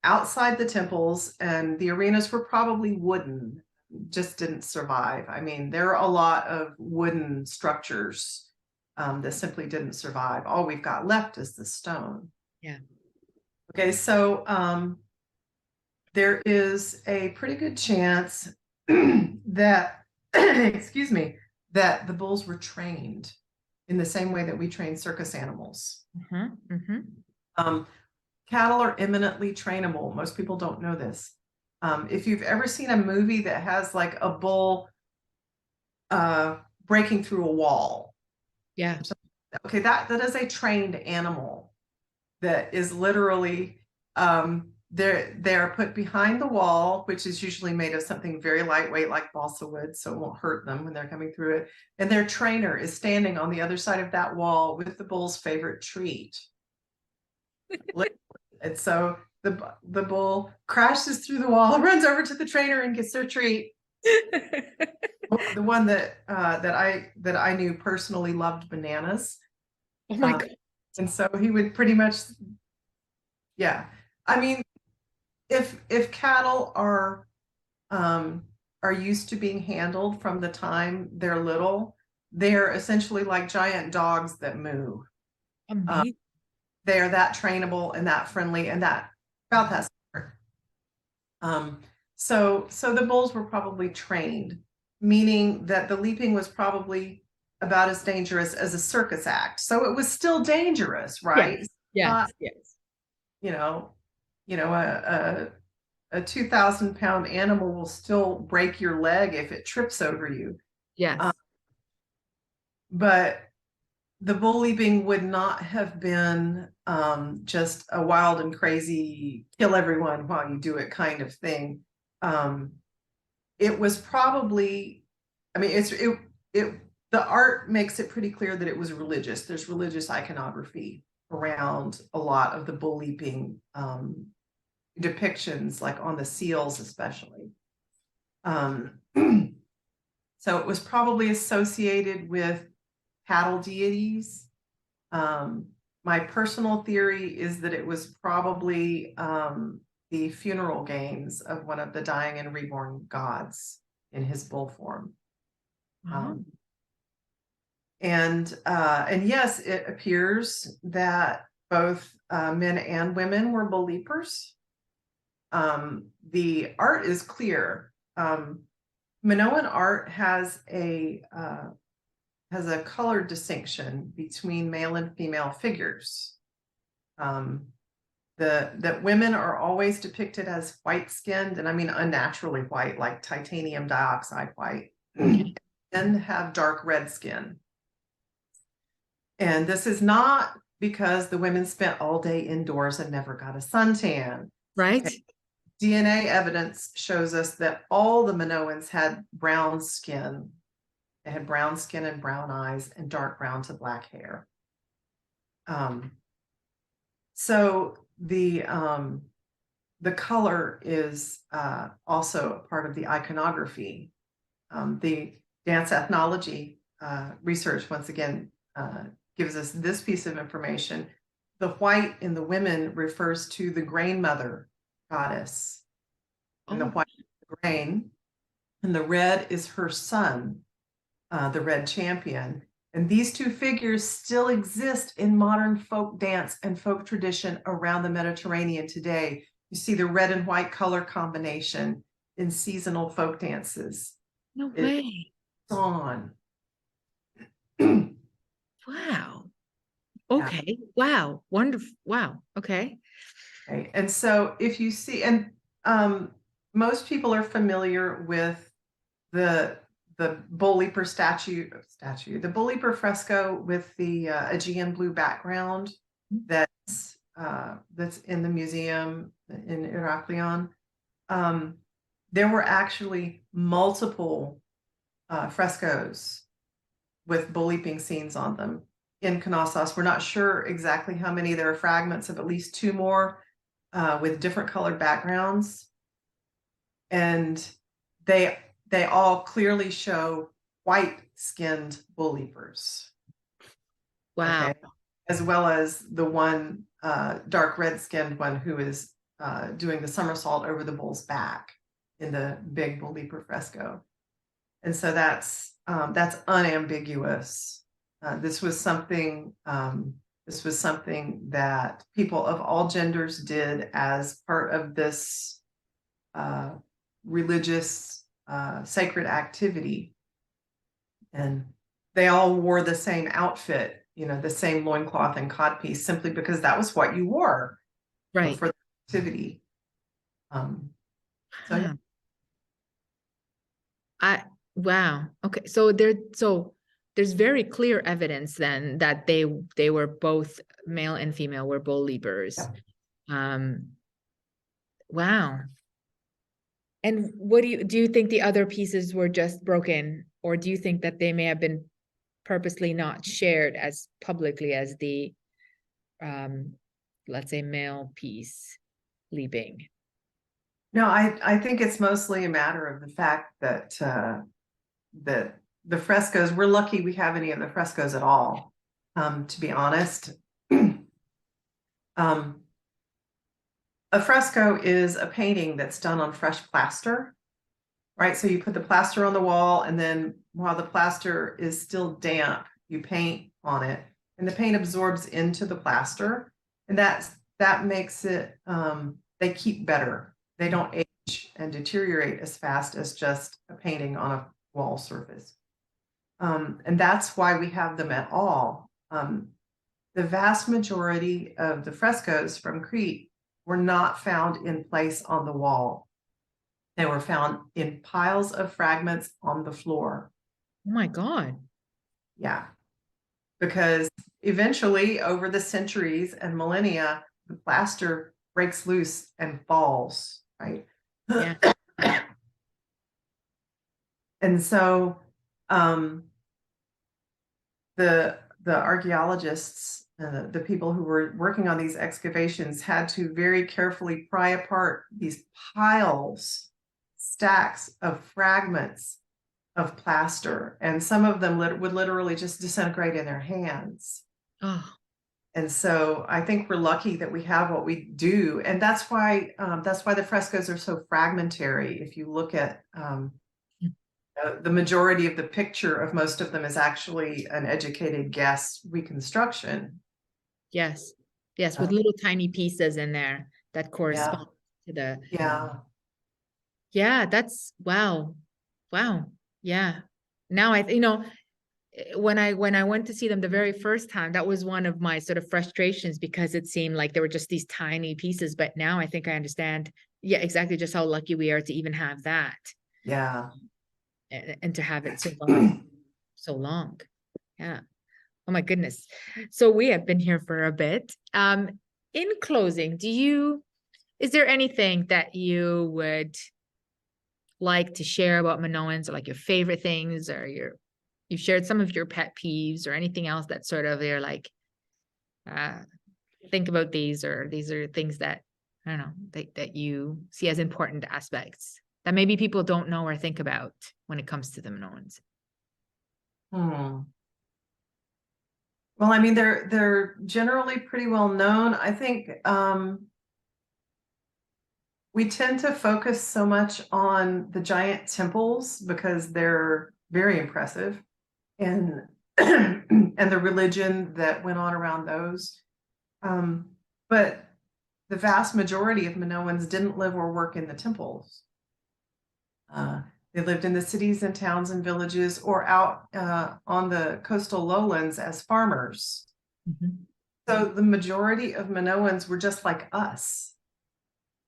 outside the temples, and the arenas were probably wooden, just didn't survive. I mean, there are a lot of wooden structures that simply didn't survive. All we've got left is the stone. Yeah. Okay, so there is a pretty good chance that, excuse me, that the bulls were trained in the same way that we train circus animals. Cattle are eminently trainable. Most people don't know this. If you've ever seen a movie that has like a bull breaking through a wall. Yeah. Okay, that is a trained animal that is literally they're put behind the wall, which is usually made of something very lightweight like balsa wood, so it won't hurt them when they're coming through it. And their trainer is standing on the other side of that wall with the bull's favorite treat. And so the bull crashes through the wall, runs over to the trainer, and gets their treat. The one that I knew personally loved bananas. Oh my God. And so he would pretty much, yeah. I mean, if cattle are used to being handled from the time they're little, they're essentially like giant dogs that moo. Amazing. They are that trainable and that friendly and that about that smart. So the bulls were probably trained, meaning that the leaping was probably about as dangerous as a circus act. So it was still dangerous, right? Yes. Yes. A 2,000-pound animal will still break your leg if it trips over you. Yes. But the bull leaping would not have been just a wild and crazy kill everyone while you do it kind of thing. It was probably, I mean, the art makes it pretty clear that it was religious. There's religious iconography around a lot of the bull leaping depictions, like on the seals especially. So it was probably associated with cattle deities. My personal theory is that it was probably the funeral games of one of the dying and reborn gods in his bull form. And yes, it appears that both men and women were bull leapers. The art is clear. Minoan art has a color distinction between male and female figures. That women are always depicted as white-skinned, and I mean unnaturally white, like titanium dioxide white, and have dark red skin. And this is not because the women spent all day indoors and never got a suntan. Right? Okay. DNA evidence shows us that all the Minoans had brown skin. They had brown skin and brown eyes and dark brown to black hair. So the color is also a part of the iconography. The dance ethnology research, once again, gives us this piece of information. The white in the women refers to the grain mother goddess, and the white is the grain, and the red is her son, the red champion. And these two figures still exist in modern folk dance and folk tradition around the Mediterranean today. You see the red and white color combination in seasonal folk dances. No way. It's on. Wow. Okay. Yeah. Wow. Wonderful. Wow. Okay. Okay. And so if you see, and most people are familiar with the Bull Leaper the Bull Leaper fresco with the Aegean blue background that's in the museum in Heraklion. There were actually multiple frescoes with bull leaping scenes on them in Knossos. We're not sure exactly how many. There are fragments of at least 2 more with different colored backgrounds, and they all clearly show white-skinned bull leapers. Wow. Okay? As well as the one dark red-skinned one who is doing the somersault over the bull's back in the big bull leaper fresco. And so that's unambiguous. This was something that people of all genders did as part of this religious sacred activity. And they all wore the same outfit, the same loincloth and codpiece, simply because that was what you wore, right, for the activity. So yeah. Wow. Okay. So there's very clear evidence then that they were both male and female were bull leapers. Yeah. Wow. And what do you think the other pieces were just broken, or do you think that they may have been purposely not shared as publicly as the let's say male piece leaping? No, I think it's mostly a matter of the fact that that the frescoes, we're lucky we have any of the frescoes at all, to be honest. A fresco is a painting that's done on fresh plaster, right? So you put the plaster on the wall, and then while the plaster is still damp, you paint on it, and the paint absorbs into the plaster, and that makes it, they keep better. They don't age and deteriorate as fast as just a painting on a wall surface. And that's why we have them at all. The vast majority of the frescoes from Crete were not found in place on the wall. They were found in piles of fragments on the floor. Oh my God. Yeah. Because eventually, over the centuries and millennia, the plaster breaks loose and falls, right? Yeah. And so the archaeologists, the people who were working on these excavations, had to very carefully pry apart these stacks of fragments of plaster, and some of them would literally just disintegrate in their hands. Oh. And so I think we're lucky that we have what we do, and that's why the frescoes are so fragmentary. If you look at the majority of the picture of most of them is actually an educated guess reconstruction. Yes. Yes, with little tiny pieces in there that correspond to the. Yeah, that's wow. Yeah. Now when I went to see them the very first time, that was one of my sort of frustrations, because it seemed like there were just these tiny pieces. But now I think I understand, yeah, exactly, just how lucky we are to even have that. Yeah. And to have it so long. Yeah. Oh my goodness. So we have been here for a bit. In closing, is there anything that you would like to share about Minoans, or like your favorite things, or you shared some of your pet peeves, or anything else that sort of you're like, uh, think about these, or these are things that, I don't know, that you see as important aspects that maybe people don't know or think about when it comes to the Minoans? Hmm. Well, I mean, they're generally pretty well known. I think we tend to focus so much on the giant temples because they're very impressive, and and the religion that went on around those. But the vast majority of Minoans didn't live or work in the temples. Uh, they lived in the cities and towns and villages, or out on the coastal lowlands as farmers. Mhm. So the majority of Minoans were just like us,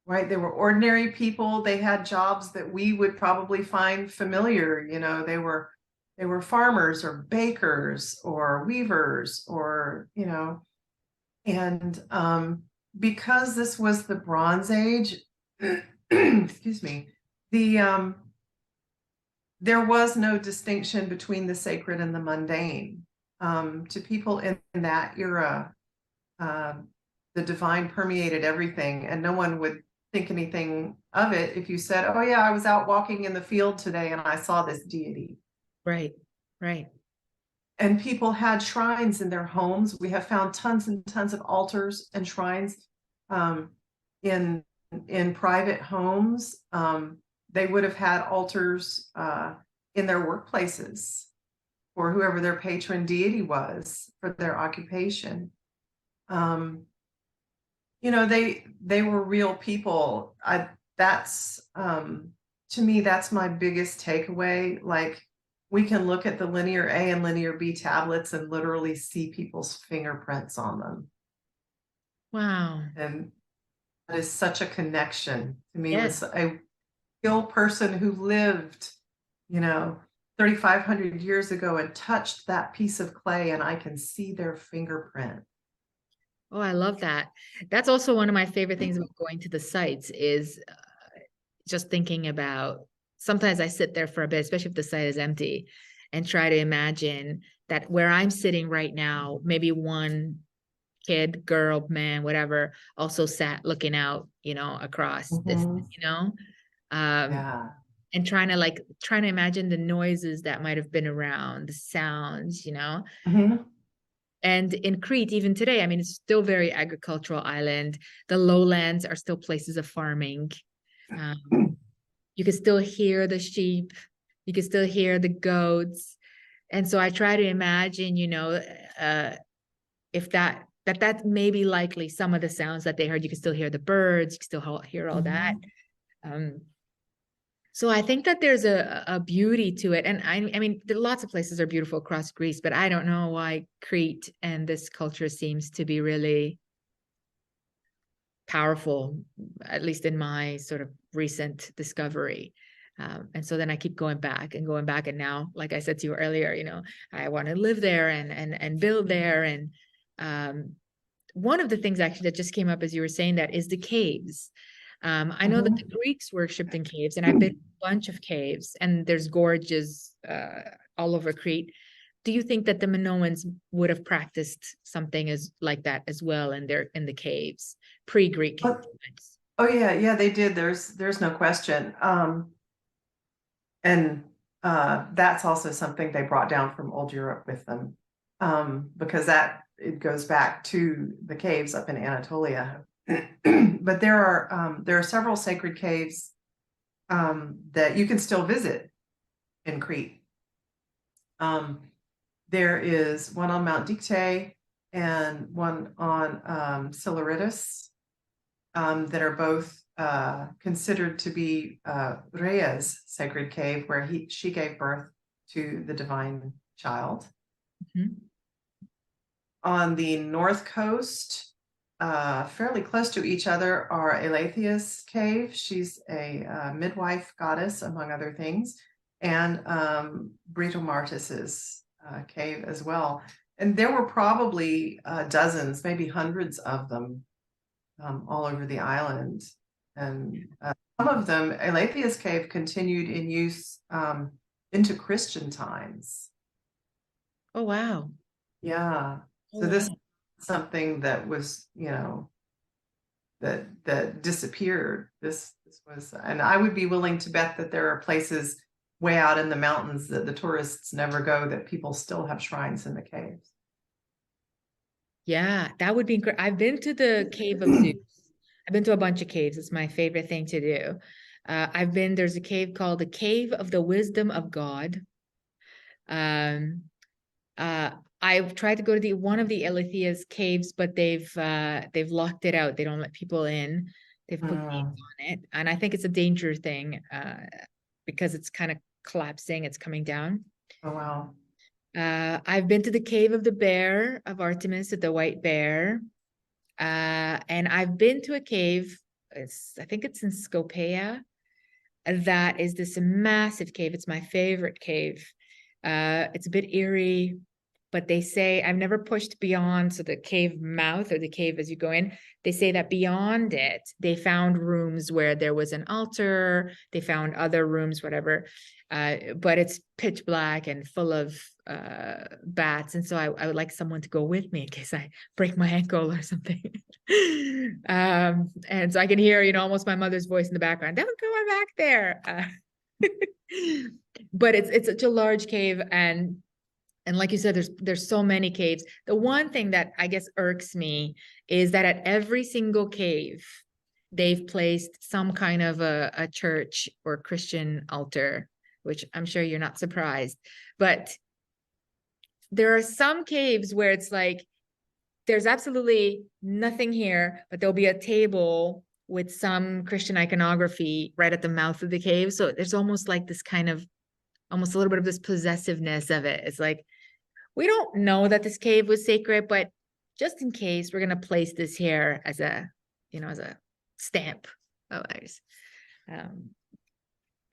right? They were ordinary people. They had jobs that we would probably find familiar. They were farmers or bakers or weavers, or and because this was the Bronze Age, excuse me, the there was no distinction between the sacred and the mundane. To people in that era, uh, the divine permeated everything, and no one would think anything of it if you said, "Oh yeah, I was out walking in the field today and I saw this deity." Right, right. And people had shrines in their homes. We have found tons and tons of altars and shrines um, in private homes. They would have had altars in their workplaces for whoever their patron deity was for their occupation. Um, they were real people. That's to me, that's my biggest takeaway. Like, we can look at the linear A and linear B tablets and literally see people's fingerprints on them. Wow. And that is such a connection to me Yes. with a real person who lived, you know, 3,500 years ago and touched that piece of clay, and I can see their fingerprint. Oh, I love that. That's also one of my favorite things about going to the sites is just thinking about, sometimes I sit there for a bit, especially if the site is empty, and try to imagine that where I'm sitting right now, maybe one kid, girl, man, whatever, also sat looking out, across this, Mhm. um, Yeah. and trying to imagine the noises that might have been around, the sounds. Mhm. And in Crete, even today, I mean, it's still very agricultural island. The lowlands are still places of farming. Um, you can still hear the sheep, you can still hear the goats. And so I try to imagine, if that may be likely some of the sounds that they heard. You can still hear the birds, you can still hear all that. Mhm. Um, so I think that there's a beauty to it. And I mean, there lots of places are beautiful across Greece, but I don't know why Crete and this culture seems to be really powerful, at least in my sort of recent discovery. And so then I keep going back and going back. And now, like I said to you earlier, I want to live there and build there. And one of the things actually that just came up as you were saying that is the caves. I know that Mhm. the Greeks worshipped in caves, and I've been to a bunch of caves, and there's gorges all over Crete. Do you think that the Minoans would have practiced something as like that as well in the caves pre-Greek Oh, times? oh yeah, yeah, they did. There's no question. And that's also something they brought down from old Europe with them, because that it goes back to the caves up in Anatolia. But there are several sacred caves that you can still visit in Crete. Um, there is one on Mount Dicte and one on Siluritis, that are both considered to be Rhea's sacred cave, where she gave birth to the divine child. Mhm. On the north coast, fairly close to each other, are Alethea's cave. She's a midwife goddess, among other things, and Britomartis's cave as well. And there were probably dozens, maybe hundreds of them all over the island. And some of them, Alethia's cave continued in use into Christian times. Oh, wow. Yeah. Oh, So this wow. is something that was, that disappeared. This was, and I would be willing to bet that there are places way out in the mountains that the tourists never go, that people still have shrines in the caves. Yeah, that would be great. I've been to the Cave of Zeus. I've been to a bunch of caves. It's my favorite thing to do. There's a cave called the Cave of the Wisdom of God. Um, uh, I've tried to go to one of the Alethea's caves, but they've locked it out. They don't let people in. They've put gates on it, and I think it's a danger thing because it's kind of collapsing. It's coming down. Oh, wow. I've been to the Cave of the Bear of Artemis at the White Bear. And I've been to a cave, I think it's in Skopea, that is this massive cave. It's my favorite cave. It's a bit eerie, but they say I've never pushed beyond, so the cave mouth or the cave as you go in, they say that beyond it, they found rooms where there was an altar, they found other rooms, whatever. But it's pitch black and full of bats. And so I would like someone to go with me in case I break my ankle or something. And so I can hear, almost my mother's voice in the background, don't go back there. But it's such a large cave, and like you said, there's so many caves. The one thing that I guess irks me is that at every single cave, they've placed some kind of a church or Christian altar, which I'm sure you're not surprised. But there are some caves where it's like, there's absolutely nothing here, but there'll be a table with some Christian iconography right at the mouth of the cave. So there's almost like this kind of, almost a little bit of this possessiveness of it. It's like, we don't know that this cave was sacred, but just in case, we're going to place this here as a stamp of ours.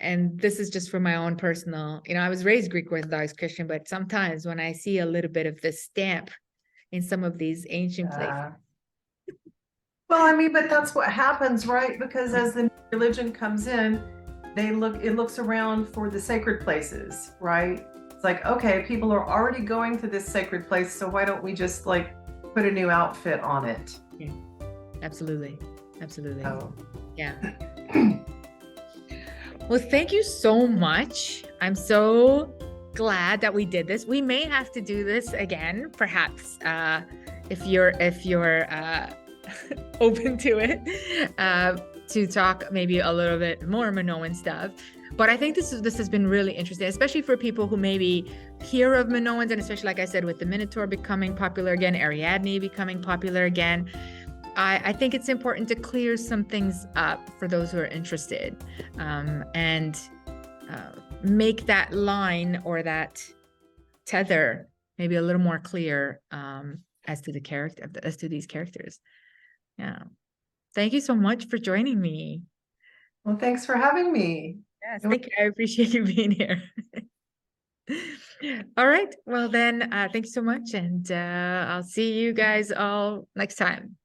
And this is just for my own personal, I was raised Greek Orthodox Christian, but sometimes when I see a little bit of this stamp in some of these ancient places. Well, I mean, but that's what happens, right? Because as the religion comes in, it looks around for the sacred places, right? It's like, okay, people are already going to this sacred place, so why don't we just like put a new outfit on it? Yeah, absolutely. Absolutely. Oh. Yeah. Well, thank you so much. I'm so glad that we did this. We may have to do this again, perhaps, if you're open to it, to talk maybe a little bit more Minoan stuff. But I think this has been really interesting, especially for people who maybe hear of Minoans, and especially, like I said, with the Minotaur becoming popular again, Ariadne becoming popular again. I think it's important to clear some things up for those who are interested, and make that line or that tether maybe a little more clear as to these characters. Yeah. Thank you so much for joining me. Well, thanks for having me. Yes, thank you. I appreciate you being here. All right. Well, then, thank you so much. And I'll see you guys all next time.